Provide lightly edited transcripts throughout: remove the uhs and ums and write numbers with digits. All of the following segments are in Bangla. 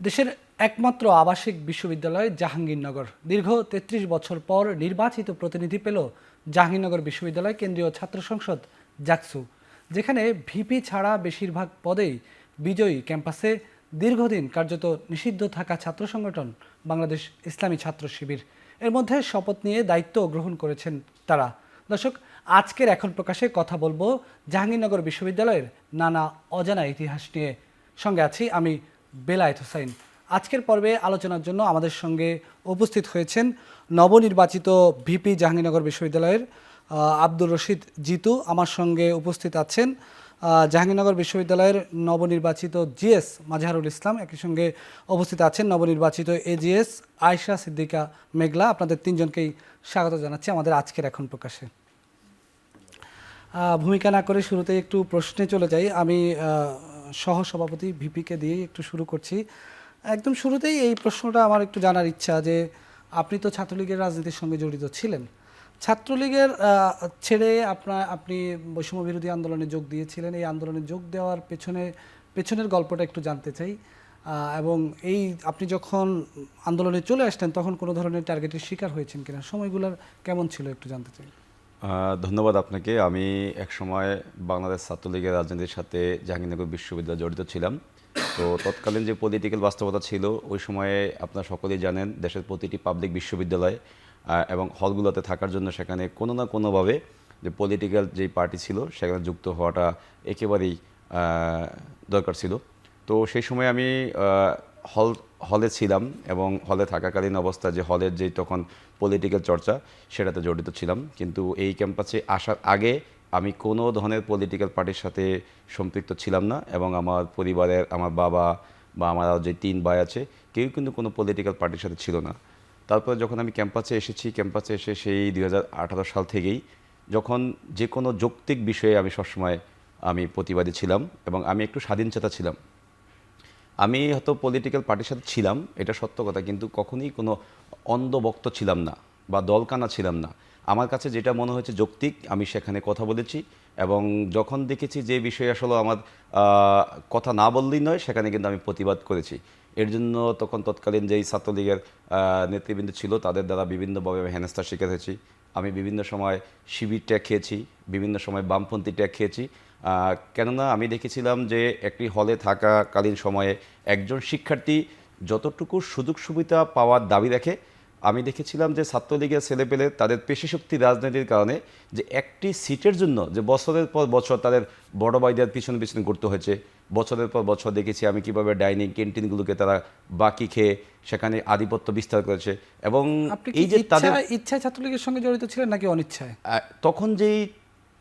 দেশের একমাত্র আবাসিক বিশ্ববিদ্যালয় জাহাঙ্গীরনগর দীর্ঘ ৩৩ বছর পর নির্বাচিত প্রতিনিধি পেল জাহাঙ্গীরনগর বিশ্ববিদ্যালয় কেন্দ্রীয় ছাত্র সংসদ জাকসু, যেখানে ভিপি ছাড়া বেশিরভাগ পদেই বিজয়ী ক্যাম্পাসে দীর্ঘদিন কার্যত নিষিদ্ধ থাকা ছাত্র সংগঠন বাংলাদেশ ইসলামী ছাত্র শিবির এর মধ্যে শপথ নিয়ে দায়িত্ব গ্রহণ করেছেন তারা। দর্শক, আজকের এখন প্রকাশে কথা বলবো জাহাঙ্গীরনগর বিশ্ববিদ্যালয়ের নানা অজানা ইতিহাস নিয়ে। সঙ্গে আছি আমি বেলায়েত হোসাইন। আজকের পর্বে আলোচনার জন্য আমাদের সঙ্গে উপস্থিত হয়েছেন নবনির্বাচিত ভিপি জাহাঙ্গীরনগর বিশ্ববিদ্যালয়ের আব্দুর রশিদ জিতু। আমার সঙ্গে উপস্থিত আছেন জাহাঙ্গীরনগর বিশ্ববিদ্যালয়ের নবনির্বাচিত জিএস মাজহারুল ইসলাম। একই সঙ্গে উপস্থিত আছেন নবনির্বাচিত এজিএস আয়শা সিদ্দিকা মেঘলা। আপনাদের তিনজনকেই স্বাগত জানাচ্ছি আমাদের আজকের এখন প্রকাশে। ভূমিকা না করে শুরুতেই একটু প্রশ্নে চলে যাই। আমি সহসভাপতি ভিপিকে দিয়ে একটু শুরু করছি। একদম শুরুতেই এই প্রশ্নটা আমার একটু জানার ইচ্ছা যে আপনি তো ছাত্রলীগের রাজনীতির সঙ্গে জড়িত ছিলেন। ছাত্রলীগের ছেড়ে আপনি বৈষম্য বিরোধী আন্দোলনে যোগ দিয়েছিলেন। এই আন্দোলনে যোগ দেওয়ার পেছনের গল্পটা একটু জানতে চাই। এবং এই আপনি যখন আন্দোলনে চলে আসলেন তখন কোনো ধরনের টার্গেটের শিকার হয়েছেন কিনা, সময়গুলোর কেমন ছিল একটু জানতে চাই। ধন্যবাদ আপনাকে। আমি একসময় বাংলাদেশ ছাত্রলীগের রাজনীতির সাথে জাহাঙ্গীরনগর বিশ্ববিদ্যালয়ে জড়িত ছিলাম। তো তৎকালীন যে পলিটিক্যাল বাস্তবতা ছিল ওই সময়ে আপনারা সকলেই জানেন, দেশের প্রতিটি পাবলিক বিশ্ববিদ্যালয় এবং হলগুলোতে থাকার জন্য সেখানে কোনো না কোনোভাবে যে পলিটিক্যাল যেই পার্টি ছিল সেখানে যুক্ত হওয়াটা একেবারেই দরকার ছিল। তো সেই সময় আমি হলে ছিলাম এবং হলে থাকাকালীন অবস্থা যে হলের যেই তখন পলিটিক্যাল চর্চা সেটাতে জড়িত ছিলাম। কিন্তু এই ক্যাম্পাসে আসার আগে আমি কোনো ধরনের পলিটিক্যাল পার্টির সাথে সম্পৃক্ত ছিলাম না এবং আমার পরিবারের আমার বাবা বা আমার যে 3 ভাই আছে কেউ কিন্তু কোনো পলিটিক্যাল পার্টির সাথে ছিল না। তারপরে যখন আমি ক্যাম্পাসে এসেছি, ক্যাম্পাসে এসে সেই 2018 সাল থেকেই যখন যে কোনো যৌক্তিক বিষয়ে আমি সবসময় প্রতিবাদী ছিলাম এবং আমি একটু স্বাধীনচেতা ছিলাম। আমি হয়তো পলিটিক্যাল পার্টির সাথে ছিলাম, এটা সত্য কথা, কিন্তু কখনোই কোনো অন্ধভক্ত ছিলাম না বা দলকানা ছিলাম না। আমার কাছে যেটা মনে হয়েছে যৌক্তিক আমি সেখানে কথা বলেছি এবং যখন দেখেছি যে বিষয়ে আসলে আমার কথা না বললেই নয় সেখানে কিন্তু আমি প্রতিবাদ করেছি। এর জন্য তখন তৎকালীন যেই ছাত্রলীগের নেতৃবৃন্দ ছিল তাদের দ্বারা বিভিন্নভাবে আমি হেনস্থার শিকার হয়েছি। আমি বিভিন্ন সময় শিবির ট্যাগ খেয়েছি, বিভিন্ন সময় বামপন্থী ট্যাগ খেয়েছি। কেননা আমি দেখেছিলাম যে একটি হলে থাকাকালীন সময়ে একজন শিক্ষার্থী যতটুকু সুযোগ সুবিধা পাওয়ার দাবি রাখে, আমি দেখেছিলাম যে ছাত্রলীগের ছেলেপেলে তাদের পেশিশক্তি রাজনীতির কারণে যে একটি সিটের জন্য যে বছরের পর বছর তাদের বড় ভাইদের পিছনে পিছনে ঘুরতে হয়েছে। বছরের পর বছর দেখেছি আমি কীভাবে ডাইনিং ক্যান্টিনগুলোকে তারা বাকি খেয়ে সেখানে আধিপত্য বিস্তার করেছে। এবং এই যে তাদের ইচ্ছায় ছাত্রলীগের সঙ্গে জড়িত ছিলেন নাকি অনিচ্ছায়? তখন যেই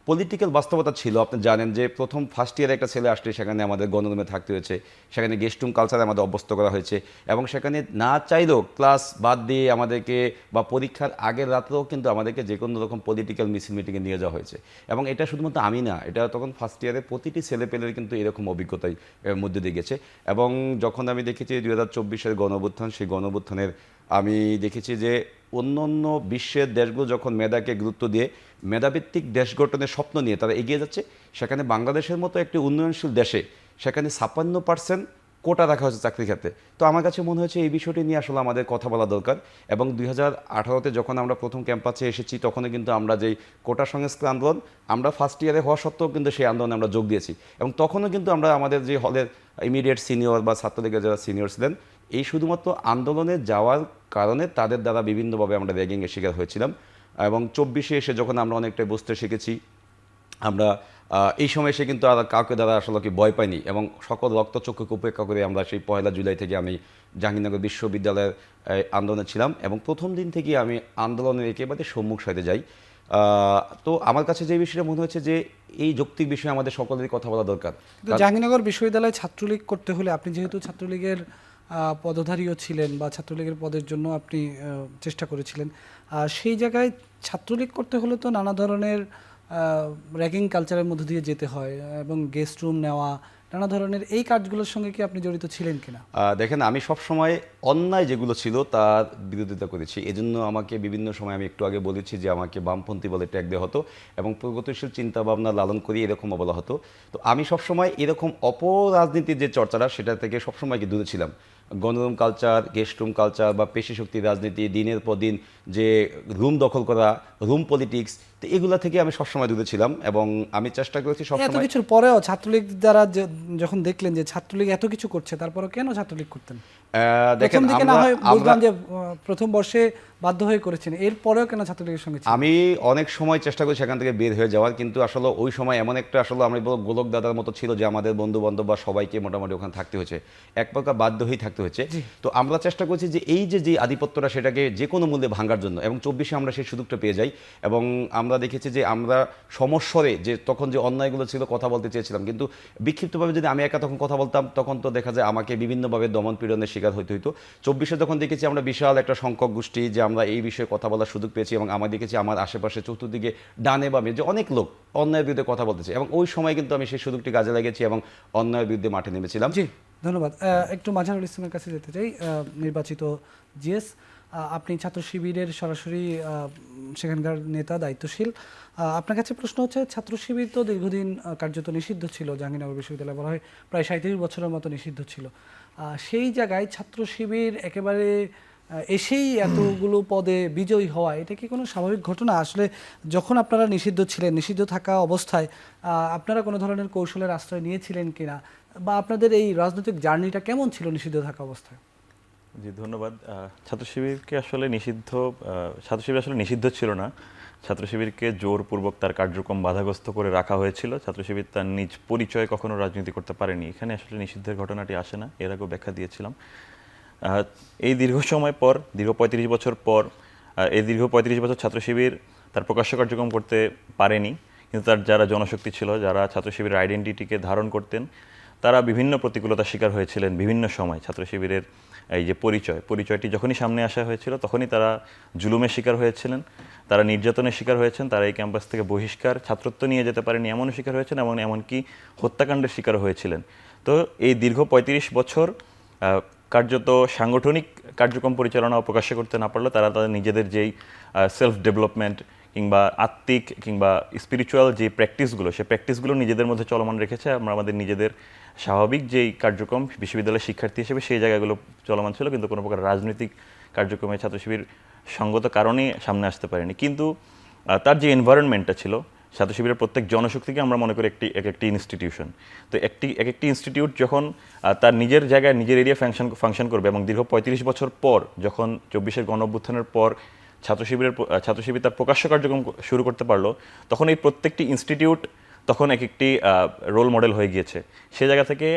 পলিটিক্যাল বাস্তবতা ছিল, আপনি জানেন যে প্রথম ফার্স্ট ইয়ারে একটা ছেলে আসলে সেখানে আমাদের গণরুমে থাকতে হয়েছে, সেখানে গেস্ট রুম কালচারে আমাদের অভ্যস্ত করা হয়েছে এবং সেখানে না চাইলেও ক্লাস বাদ দিয়ে আমাদেরকে বা পরীক্ষার আগের রাতেও কিন্তু আমাদেরকে যে কোনো রকম পলিটিক্যাল মিটিংয়ে নিয়ে যাওয়া হয়েছে। এবং এটা শুধুমাত্র আমি না, এটা তখন ফার্স্ট ইয়ারে প্রতিটি ছেলেপেলের কিন্তু এরকম অভিজ্ঞতাই মধ্যে দিয়ে গেছে। এবং যখন আমি দেখেছি 2024-এর গণঅভ্যুত্থান, সেই গণঅভ্যুত্থানের আমি দেখেছি যে অন্য অন্য বিশ্বের দেশগুলো যখন মেধাকে গুরুত্ব দিয়ে মেধাভিত্তিক দেশ গঠনের স্বপ্ন নিয়ে তারা এগিয়ে যাচ্ছে, সেখানে বাংলাদেশের মতো একটি উন্নয়নশীল দেশে সেখানে 56% কোটা রাখা হয়েছে চাকরি ক্ষেত্রে। তো আমার কাছে মনে হয়েছে এই বিষয়টি নিয়ে আসলে আমাদের কথা বলা দরকার। এবং 2018-তে যখন আমরা প্রথম ক্যাম্পাসে এসেছি তখনও কিন্তু আমরা যেই কোটা সংস্কার আন্দোলন আমরা ফার্স্ট ইয়ারে হওয়া সত্ত্বেও কিন্তু সেই আন্দোলনে আমরা যোগ দিয়েছি এবং তখনও কিন্তু আমরা আমাদের যে হলের ইমিডিয়েট সিনিয়র বা ছাত্রলীগের যারা সিনিয়র ছিলেন এই শুধুমাত্র আন্দোলনে যাওয়ার কারণে তাদের দ্বারা বিভিন্নভাবে আমরা র্যাগিংয়ের শিকার হয়েছিলাম। এবং 24-এ এসে যখন আমরা অনেকটাই বুঝতে শিখেছি, আমরা এই সময় এসে কিন্তু আর কাউকে দ্বারা আসলে কি ভয় পাইনি এবং সকল রক্তচক্ষুকে উপেক্ষা করে আমরা সেই 1 জুলাই থেকে আমি জাহাঙ্গীরনগর বিশ্ববিদ্যালয়ের আন্দোলনে ছিলাম এবং প্রথম দিন থেকেই আমি আন্দোলনের একেবারে সম্মুখ সারিতে যাই। তো আমার কাছে যে বিষয়টা মনে হচ্ছে যে এই যৌক্তিক বিষয়ে আমাদের সকলেরই কথা বলা দরকার। জাহাঙ্গীরনগর বিশ্ববিদ্যালয়ে ছাত্রলীগ করতে হলে আপনি যেহেতু ছাত্রলীগের পদধারীও ছিলেন বা ছাত্রলীগের পদের জন্য আপনি চেষ্টা করেছিলেন, সেই জায়গায় ছাত্রলীগ করতে হলে তো নানা ধরনের র্যাগিং কালচারের মধ্য দিয়ে যেতে হয় এবং গেস্ট রুম নেওয়া, নানা ধরনের এই কাজগুলোর সঙ্গে কি আপনি জড়িত ছিলেন কিনা? দেখেন, আমি সবসময় অন্যায় যেগুলো ছিল তার বিরোধিতা করেছি। এজন্য আমাকে বিভিন্ন সময় আমি একটু আগে বলেছি যে আমাকে বামপন্থী বলে ট্যাগ দেওয়া হতো এবং প্রগতিশীল চিন্তাভাবনা লালন করি এরকমও বলা হতো। তো আমি সবসময় এরকম অপরাজনীতির যে চর্চাটা সেটা থেকে সবসময় দূরে ছিলাম। গণরুম কালচার, গেস্ট রুম কালচার বা পেশি শক্তির রাজনীতি, দিনের পর দিন যে রুম দখল করা, রুম পলিটিক্স, তো এগুলা থেকে আমি সবসময় দূরে ছিলাম এবং আমি চেষ্টা করেছি এত সবসময়। কিছুর পরেও ছাত্রলীগ দ্বারা যখন দেখলেন যে ছাত্রলীগ এত কিছু করছে, তারপরে কেন ছাত্রলীগ করতেন? দেখেন, প্রথম দিকে না হয় আমরা বুঝলাম যে প্রথম বর্ষে বাধ্য হয়ে করেছেন, এরপরেও কেন ছাত্রলীগের সঙ্গে ছিলেন? আমি অনেক সময় চেষ্টা করি সেখান থেকে বের হয়ে যাওয়ার, কিন্তু আসলে ওই সময় এমন একটা আসলে আমি বলবো গোলক দাদার মতো ছিল যে আমাদের বন্ধু বান্ধব বা সবাইকে মোটামুটি ওখানে থাকতে হয়েছে, এক প্রকার বাধ্য হয়েই থাকতে হয়েছে। তো আমরা চেষ্টা করছি যে এই যে আধিপত্যটা সেটাকে যে কোনো মূল্যে ভাঙার জন্য, এবং 24-এ আমরা সেই সুযোগটা পেয়ে যাই এবং আমরা দেখেছি যে আমরা সমস্বরে যে তখন যে অন্যায়গুলো ছিল কথা বলতে চেয়েছিলাম, কিন্তু বিক্ষিপ্তভাবে যদি আমি একা তখন কথা বলতাম তখন তো দেখা যায় আমাকে বিভিন্নভাবে দমন পীড়নের শিকার হতে হতো। 24-এ যখন দেখেছি আমরা বিশাল একটা সংখ্যক গোষ্ঠী যে আমরা এই বিষয়ে কথা বলার সুযোগ পেয়েছি এবং আমরা দেখেছি আমার আশেপাশে চতুর্দিকে ডানে বামে যে অনেক লোক অন্যায়ের বিরুদ্ধে কথা বলতেছে, এবং ওই সময় কিন্তু আমি সেই সুযোগটি কাজে লাগিয়েছি এবং অন্যায়ের বিরুদ্ধে মাঠে নেমেছিলাম। জি, ধন্যবাদ। একটু মাঝারুল ইসলামের কাছে যেতে চাই, নির্বাচিত জিএস, আপনি ছাত্র শিবিরের সরাসরি সেখানকার নেতা, দায়িত্বশীল। আপনার কাছে প্রশ্ন হচ্ছে, ছাত্র শিবির তো দীর্ঘদিন কার্যত নিষিদ্ধ ছিল, জাহাঙ্গীরনগর বিশ্ববিদ্যালয় বলা হয় প্রায় 37 বছরের মতো নিষিদ্ধ ছিল। সেই জায়গায় ছাত্র শিবির একেবারে এসেই এতগুলো পদে বিজয়ী হওয়া, এটা কি কোনো স্বাভাবিক ঘটনা? আসলে যখন আপনারা নিষিদ্ধ ছিলেন, নিষিদ্ধ থাকা অবস্থায় আপনারা কোনো ধরনের কৌশলের আশ্রয় নিয়েছিলেন কিনা, বা আপনাদের এই রাজনৈতিক জার্নিটা কেমন ছিল নিষিদ্ধ থাকা অবস্থায়? জি, ধন্যবাদ। ছাত্র শিবিরকে আসলে ছাত্র শিবির আসলে নিষিদ্ধ ছিল না। ছাত্র শিবিরকে জোরপূর্বক তার কার্যক্রম বাধাগ্রস্ত করে রাখা হয়েছিল। ছাত্র শিবির তার নিজ পরিচয়ে কখনো রাজনীতি করতে পারেনি। এখানে আসলে নিষিদ্ধের ঘটনাটি আসে না, এর আগেও ব্যাখ্যা দিয়েছিলাম। এই দীর্ঘ সময় পর, দীর্ঘ 35 বছর পর, এই দীর্ঘ 35 বছর ছাত্র শিবির তার প্রকাশ্য কার্যক্রম করতে পারেনি, কিন্তু তার যারা জনশক্তি ছিল, যারা ছাত্র শিবিরের আইডেন্টিটিকে ধারণ করতেন, তারা বিভিন্ন প্রতিকূলতার শিকার হয়েছিলেন বিভিন্ন সময়। ছাত্র শিবিরের এই যে পরিচয়টি যখনই সামনে আসা হয়েছিল তখনই তারা জুলুমের শিকার হয়েছিলেন, তারা নির্যাতনের শিকার হয়েছেন, তারা এই ক্যাম্পাস থেকে বহিষ্কার, ছাত্রত্ব নিয়ে যেতে পারেনি এমনও শিকার হয়েছেন, এবং এমনকি হত্যাকাণ্ডের শিকার হয়েছিলেন। তো এই দীর্ঘ 35 বছর কার্যত সাংগঠনিক কার্যক্রম পরিচালনা ও প্রকাশ করতে না পারলেও তারা তাদের নিজেদের যেই সেলফ ডেভেলপমেন্ট কিংবা আত্মিক কিংবা স্পিরিচুয়াল যে প্র্যাকটিসগুলো, সেই প্র্যাকটিসগুলো নিজেদের মধ্যে চলমান রেখেছে। আমরা আমাদের নিজেদের স্বাভাবিক যেই কার্যক্রম বিশ্ববিদ্যালয়ের শিক্ষার্থী হিসেবে সেই জায়গাগুলো চলমান ছিল, কিন্তু কোনো প্রকার রাজনৈতিক কার্যক্রমে ছাত্র শিবির সঙ্গত কারণে সামনে আসতে পারেনি। কিন্তু তার যে এনভায়রনমেন্টটা ছিল, ছাত্র শিবিরের প্রত্যেক জনশক্তিকে আমরা মনে করি একটি ইনস্টিটিউশন। তো এক একটি ইনস্টিটিউট যখন তার নিজের জায়গায় নিজের এরিয়া ফাংশন করবে, এবং দীর্ঘ 35 বছর পর যখন 24-এর গণঅভ্যুত্থানের পর ছাত্র শিবির তার প্রকাশ্য কার্যক্রম শুরু করতে পারলো, তখন এই প্রত্যেকটি ইনস্টিটিউট তখন একটি রোল মডেল হয়ে গিয়েছে। সে জায়গা থেকে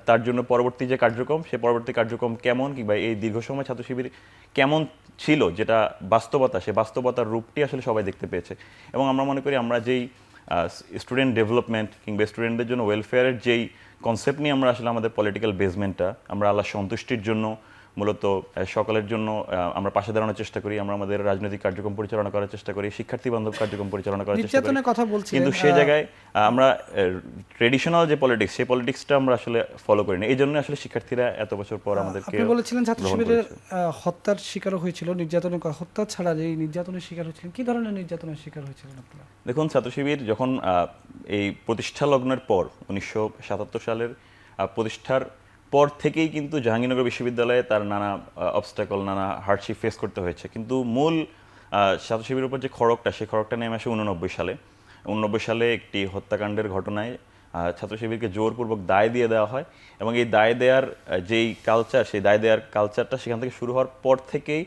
তার জন্য পরবর্তী যে কার্যক্রম, সে পরবর্তী কার্যক্রম কেমন কিংবা এই দীর্ঘ সময় ছাত্র শিবির কেমন ছিল, যেটা বাস্তবতা, সে বাস্তবতার রূপটি আসলে সবাই দেখতে পেয়েছে। এবং আমরা মনে করি আমরা যেই স্টুডেন্ট ডেভেলপমেন্ট কিংবা স্টুডেন্টদের জন্য ওয়েলফেয়ারের যেই কনসেপ্ট নিয়ে আমরা আসলে আমাদের পলিটিক্যাল বেসমেন্টটা, আমরা আল্লাহ সন্তুষ্টির জন্য মূলত সকলের জন্য আমরা পাশে দাঁড়ানোর চেষ্টা করি, আমরা আমাদের রাজনৈতিক কার্যক্রম পরিচালনা করার চেষ্টা করি, শিক্ষার্থী বান্ধব কার্যক্রম পরিচালনা করার চেষ্টা করি। নির্যাতনের কথা বলছিলেন, কিন্তু সেই জায়গায় আমরা ট্রেডিশনাল যে পলিটিক্স, সেই পলিটিক্সটা আমরা আসলে ফলো করি না। এই জন্য আসলে শিক্ষার্থীরা এত বছর পর আমাদেরকে আপনি বলেছিলেন ছাত্র শিবিরের হত্যার শিকার হয়েছিল, নির্যাতনের হত্যা ছাড়া যে নির্যাতনের শিকার হয়েছিলেন, কি ধরনের নির্যাতনের শিকার হয়েছিলেন আপনারা? দেখুন, ছাত্র শিবির যখন এই প্রতিষ্ঠা লগ্নের পর 1977 সালের প্রতিষ্ঠার পর থেকেই কিন্তু জাহাঙ্গীরনগর বিশ্ববিদ্যালয়ে তার নানা অবস্ট্যাকল, নানা হার্ডশিপ ফেস করতে হয়েছে। কিন্তু মূল ছাত্র শিবিরের উপর যে খড়গটা, সেই খড়গটা নেমে আসে 89 সালে একটি হত্যাকাণ্ডের ঘটনায় ছাত্র শিবিরকে জোরপূর্বক দায় দিয়ে দেওয়া হয়। এবং এই দায় দেওয়ার যেই কালচার, সেই দায় দেওয়ার কালচারটা সেখান থেকে শুরু হওয়ার পর থেকেই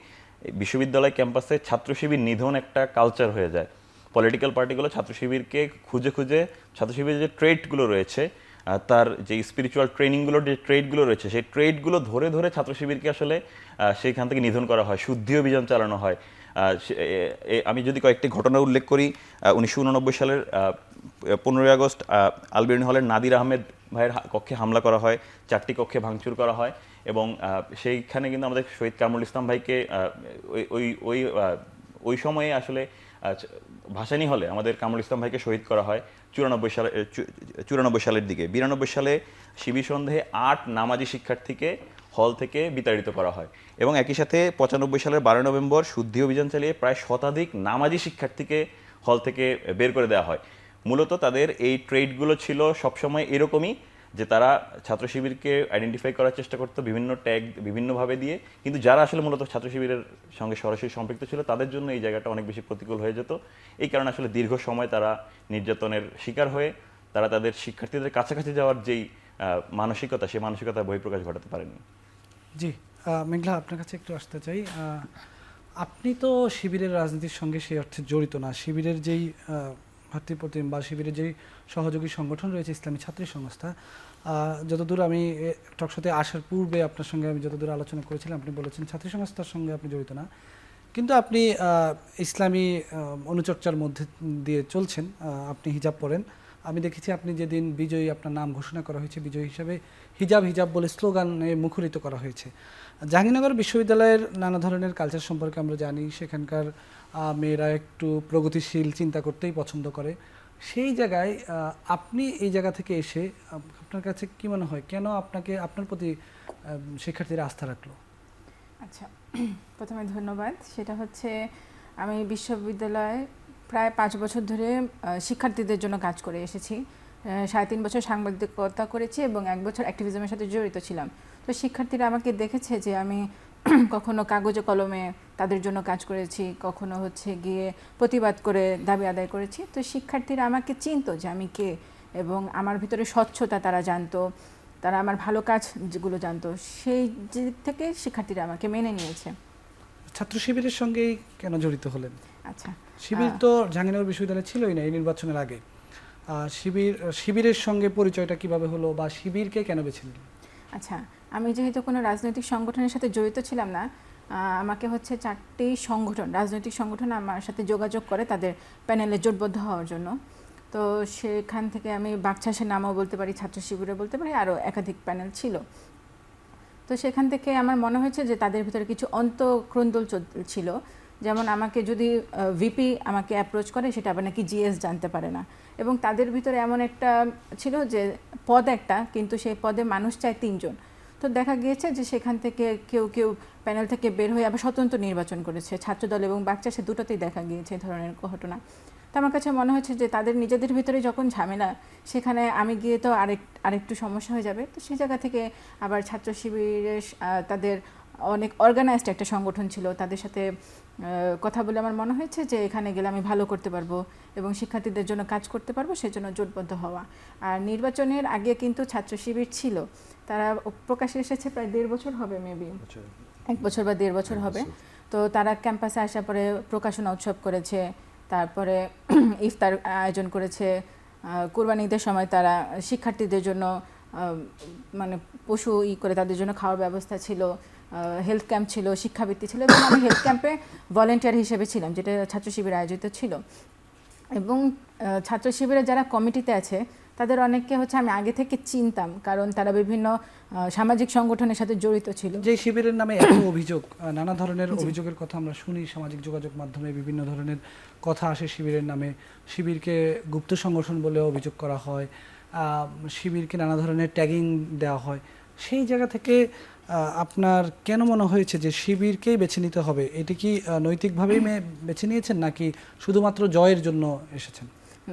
বিশ্ববিদ্যালয় ক্যাম্পাসে ছাত্র শিবির নিধন একটা কালচার হয়ে যায়। পলিটিক্যাল পার্টিগুলো ছাত্র শিবিরকে খুঁজে ছাত্র শিবিরের যে ট্রেডগুলো রয়েছে, তার যে স্পিরিচুয়াল ট্রেনিংগুলোর যে ট্রেডগুলো রয়েছে, সেই ট্রেডগুলো ধরে ছাত্র শিবিরকে আসলে সেইখান থেকে নিধন করা হয়, শুদ্ধি অভিযান চালানো হয়। আমি যদি কয়েকটি ঘটনা উল্লেখ করি, 1989 সালের 15ই আগস্ট আলবেরনি হলের নাদির আহমেদ ভাইয়ের কক্ষে হামলা করা হয়, 4টি কক্ষে ভাঙচুর করা হয়, এবং সেইখানে কিন্তু আমাদের শহীদ কামরুল ইসলাম ভাইকে ওই সময়ে আসলে ভাসানী হলে আমাদের কামরুল ইসলাম ভাইকে শহীদ করা হয় 94 সালের দিকে। 92 সালে শিবির সন্দেহে 8 নামাজি শিক্ষার্থীকে হল থেকে বিতাড়িত করা হয়, এবং একই সাথে 95 সালের 12 নভেম্বর শুদ্ধি অভিযান চালিয়ে প্রায় শতাধিক নামাজি শিক্ষার্থীকে হল থেকে বের করে দেওয়া হয়। মূলত তাদের এই ট্রেডগুলো ছিল সবসময় এরকমই, যে তারা ছাত্র শিবিরকে আইডেন্টিফাই করার চেষ্টা করতো বিভিন্ন ট্যাগ বিভিন্নভাবে দিয়ে, কিন্তু যারা আসলে মূলত ছাত্র শিবিরের সঙ্গে সরাসরি সম্পৃক্ত ছিল তাদের জন্য এই জায়গাটা অনেক বেশি প্রতিকূল হয়ে যেত। এই কারণে আসলে দীর্ঘ সময় তারা নির্যাতনের শিকার হয়ে তারা তাদের শিক্ষার্থীদের কাছাকাছি যাওয়ার যেই মানসিকতা, সেই মানসিকতার বহিঃপ্রকাশ ঘটাতে পারেনি। জি, মেঘলা, আপনার কাছে একটু আসতে চাই। আপনি তো শিবিরের রাজনীতির সঙ্গে সেই অর্থে জড়িত না। শিবিরের যেই ভাতৃপ্রতিম বা শিবিরের যেই সহযোগী সংগঠন রয়েছে ইসলামী ছাত্রী সংস্থা, যতদূর আমি টকশোতে আসার পূর্বে আপনার সঙ্গে আমি যতদূর আলোচনা করেছিলাম, আপনি বলেছেন ছাত্রী সংস্থার সঙ্গে আপনি জড়িত না, কিন্তু আপনি ইসলামী অনুচর্চার মধ্যে দিয়ে চলছেন। আপনি হিজাব পরেন। আমি দেখেছি আপনি যেদিন বিজয়ী আপনার নাম ঘোষণা করা হয়েছে, বিজয়ী হিসাবে হিজাব হিজাব বলে স্লোগানে মুখরিত করা হয়েছে। জাহাঙ্গীরনগর বিশ্ববিদ্যালয়ের নানা ধরনের কালচার সম্পর্কে আমরা জানি। সেখানকার মেয়েরা একটু প্রগতিশীল চিন্তা করতেই পছন্দ করে। সেই জায়গায় আপনি এই জায়গা থেকে এসে আপনার কাছে কি মনে হয়, কেন আপনার প্রতি শিক্ষার্থীরা আস্থা রাখলো? আচ্ছা, প্রথমে ধন্যবাদ। সেটা হচ্ছে আমি বিশ্ববিদ্যালয়ে প্রায় 5 বছর ধরে শিক্ষার্থীদের জন্য কাজ করে এসেছি। 3.5 বছর সাংবাদিকতা করেছি এবং 1 বছর অ্যাক্টিভিজমের সাথে জড়িত ছিলাম। তো শিক্ষার্থীরা আমাকে দেখেছে যে আমি কখনো কাগজে কলমে তাদের জন্য কাজ করেছি, কখনো হচ্ছে গিয়ে প্রতিবাদ করে দাবি আদায় করেছি। তো শিক্ষার্থীরা আমাকে চিনতো যে আমি কে, এবং আমার ভিতরে স্বচ্ছতা তারা জানতো, তারা আমার ভালো কাজ যেগুলো জানতো, সেই দিক থেকে শিক্ষার্থীরা আমাকে মেনে নিয়েছে। ছাত্র শিবিরের সঙ্গেই কেন জড়িত হলেন? আচ্ছা, শিবির তো জাহাঙ্গীরনগর বিশ্ববিদ্যালয়ে ছিলই না এই নির্বাচনের আগে। শিবিরের সঙ্গে পরিচয়টা কিভাবে হলো, বা শিবিরকে কেন বেছে নিলেন? আচ্ছা, আমি যেহেতু কোনো রাজনৈতিক সংগঠনের সাথে জড়িত ছিলাম না, আমাকে হচ্ছে 4টি রাজনৈতিক সংগঠন আমার সাথে যোগাযোগ করে তাদের প্যানেলে জোটবদ্ধ হওয়ার জন্য। তো সেখান থেকে আমি বাকছাসের নামও বলতে পারি, ছাত্র শিবিরে বলতে পারি, আরও একাধিক প্যানেল ছিল। তো সেখান থেকে আমার মনে হয়েছে যে তাদের ভিতরে কিছু অন্তঃক্রন্দল ছিল। যেমন আমাকে যদি ভিপি আমাকে অ্যাপ্রোচ করে, সেটা আবার নাকি জিএস জানতে পারে না, এবং তাদের ভিতরে এমন একটা ছিল যে পদ একটা, কিন্তু সেই পদে মানুষ চায় 3 জন। তো দেখা গিয়েছে যে সেখান থেকে কেউ কেউ প্যানেল থেকে বের হয়ে আবার স্বতন্ত্র নির্বাচন করেছে। ছাত্রদল এবং বাকচাষে দুটোতেই দেখা গিয়েছে এই ধরনের ঘটনা। তো আমার কাছে মনে হচ্ছে যে তাদের নিজেদের ভিতরে যখন ঝামেলা, সেখানে আমি গিয়ে তো আরেকটু সমস্যা হয়ে যাবে। তো সেই জায়গা থেকে আবার ছাত্র শিবিরের তাদের অনেক অর্গানাইজড একটা সংগঠন ছিল, তাদের সাথে কথা বলে আমার মনে হয়েছে যে এখানে গেলে আমি ভালো করতে পারবো এবং শিক্ষার্থীদের জন্য কাজ করতে পারবো, সেজন্য জোটবদ্ধ হওয়া। আর নির্বাচনের আগে কিন্তু ছাত্র শিবির ছিল, তারা প্রকাশ্যে এসেছে প্রায় 1.5 বছর হবে, মেবি 1 বছর বা 1.5 বছর হবে। তো তারা ক্যাম্পাসে আসার পরে প্রকাশনা উৎসব করেছে, তারপরে ইফতার আয়োজন করেছে, কোরবানি ঈদের সময় তারা শিক্ষার্থীদের জন্য মানে পশু করে তাদের জন্য খাওয়ার ব্যবস্থা ছিল, হেলথ ক্যাম্প ছিল, শিক্ষাবৃত্তি ছিল, এবং আমি হেলথ ক্যাম্পে ভলেন্টিয়ার হিসেবে ছিলাম, যেটা ছাত্র শিবির আয়োজিত ছিল। এবং ছাত্র শিবিরের যারা কমিটিতে আছে তাদের অনেককে হচ্ছে আমি আগে থেকে চিনতাম, কারণ তারা বিভিন্ন সামাজিক সংগঠনের সাথে জড়িত ছিল। যে শিবিরের নামে এত অভিযোগ, নানা ধরনের অভিযোগের কথা আমরা শুনি সামাজিক যোগাযোগ মাধ্যমে, বিভিন্ন ধরনের কথা আসে শিবিরের নামে। শিবিরকে গুপ্ত সংগঠন বলে অভিযোগ করা হয়, শিবিরকে নানা ধরনের ট্যাগিং দেওয়া হয়। সেই জায়গা থেকে আপনার কেন মনে হয়েছে যে শিবিরকেই বেছে নিতে হবে? এটি কি নৈতিকভাবেই বেছে নিয়েছেন, নাকি শুধুমাত্র জয়ের জন্য এসেছেন?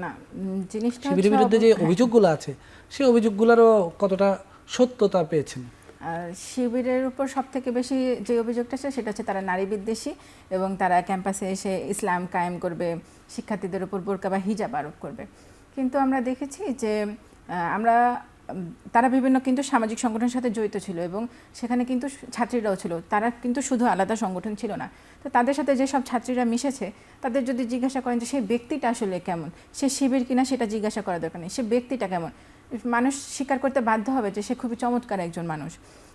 না, জিনিসটা শিবিরের বিরুদ্ধে যে অভিযোগগুলো আছে, সেই অভিযোগগুলোরও কতটা সত্যতা পেয়েছেন? শিবিরের উপর সবথেকে বেশি যে অভিযোগটা আছে সেটা হচ্ছে তারা নারী বিদ্বেষী, এবং তারা ক্যাম্পাসে এসে ইসলাম কায়েম করবে, শিক্ষার্থীদের উপর বোরকা বা হিজাব আরোপ করবে। কিন্তু আমরা দেখেছি যে তারা বিভিন্ন কিন্তু সামাজিক সংগঠনের সাথে জড়িত ছিল, এবং সেখানে কিন্তু ছাত্রীরাও ছিল, তারা কিন্তু শুধু আলাদা সংগঠন ছিল না। তো তাদের সাথে যেসব ছাত্রীরা মিশেছে, তাদের যদি জিজ্ঞাসা করেন যে সেই ব্যক্তিটা আসলে কেমন, সে শিবির কিনা, সেটা জিজ্ঞাসা করা দরকার নেই, সে ব্যক্তিটা কেমন, মানুষ স্বীকার করতে বাধ্য হবে যে সে খুবই চমৎকার একজন মানুষ।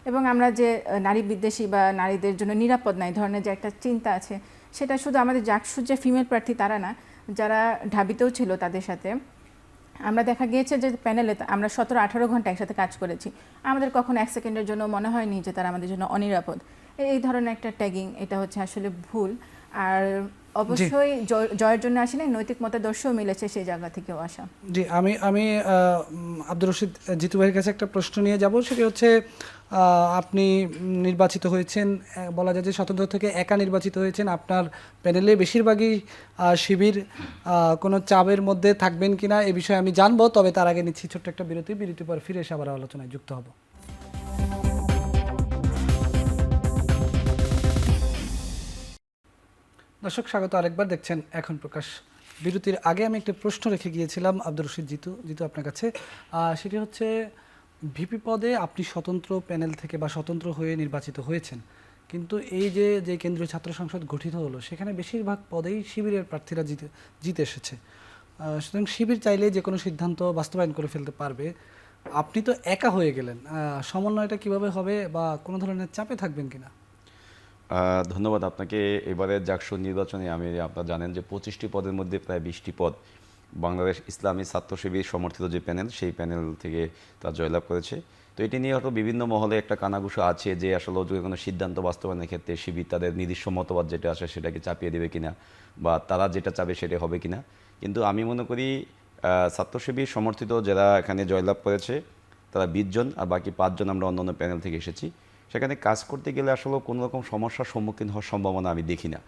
এবং আমরা যে নারী বিদ্বেষী বা নারীদের জন্য নিরাপদ নাই ধরনের যে একটা চিন্তা আছে, সেটা শুধু আমাদের জাকসুর যে ফিমেল প্রার্থী তারা না, যারা ঢাবিতেও ছিল তাদের সাথে আমরা দেখা গিয়েছে যে প্যানেলে আমরা 17-18 ঘন্টা একসাথে কাজ করেছি, আমাদের কখনো 1 সেকেন্ডের জন্য মনে হয়নি যে তারা আমাদের জন্য অনিরাপদ। এই ধরনের একটা ট্যাগিং, এটা হচ্ছে আসলে ভুল। আর অবশ্যই জয়ের জন্য আসি নাই, নৈতিক মতাদর্শও মিলেছে সেই জায়গা থেকেও আসা। জি, আমি আব্দুর রশিদ জিতু ভাইয়ের কাছে একটা প্রশ্ন নিয়ে যাব। সেটি হচ্ছে আপনি নির্বাচিত হয়েছেন, বলা যায় যে স্বতন্ত্র থেকে একা নির্বাচিত হয়েছেন। আপনার প্যানেলে বেশিরভাগই শিবির, কোনো চাপের মধ্যে থাকবেন কিনা এ বিষয়ে আমি জানবো, তবে তার আগে নিচ্ছি ছোট্ট একটা বিরতির পর ফিরে এসে আবার আলোচনায় যুক্ত হব। দর্শক স্বাগত আরেকবার, দেখছেন এখন প্রকাশ। বিরতির আগে আমি একটা প্রশ্ন রেখে গিয়েছিলাম আব্দুর রশিদ জিতু আপনার কাছে। সেটি হচ্ছে ভিপি পদে আপনি স্বতন্ত্র প্যানেল থেকে বা স্বতন্ত্র হয়ে নির্বাচিত হয়েছেন, কিন্তু এই যে কেন্দ্রীয় ছাত্র সংসদ গঠিত হলো সেখানে বেশিরভাগ পদেই শিবিরের প্রার্থীরা জিতে এসেছে। সুতরাং শিবির চাইলে যে কোনো সিদ্ধান্ত বাস্তবায়ন করে ফেলতে পারবে। আপনি তো একা হয়ে গেলেন, সমন্বয়টা কিভাবে হবে বা কোনো ধরনের চাপে থাকবেন কিনা? ধন্যবাদ আপনাকে। এবারে জাকসু নির্বাচনে আপনারা জানেন যে 25টি পদের মধ্যে প্রায় 20টি পদ বাংলাদেশ ইসলামী ছাত্র শিবির সমর্থিত যে প্যানেল, সেই প্যানেল থেকে তারা জয়লাভ করেছে। তো এটি নিয়ে হয়তো বিভিন্ন মহলে একটা কানাঘুষো আছে যে আসলে যদি কোনো সিদ্ধান্ত বাস্তবায়নের ক্ষেত্রে শিবির তাদের নিজস্ব মতবাদ যেটা আছে সেটাকে চাপিয়ে দেবে কিনা, বা তারা যেটা চাবে সেটা হবে কিনা। কিন্তু আমি মনে করি ছাত্র শিবির সমর্থিত যারা এখানে জয়লাভ করেছে তারা 20 জন, আর বাকি 5 জন আমরা অন্যান্য প্যানেল থেকে এসেছি। সেখানে কাজ করতে গেলে আসলে কোনো রকম সমস্যার সম্মুখীন হওয়ার সম্ভাবনা আমি দেখি না।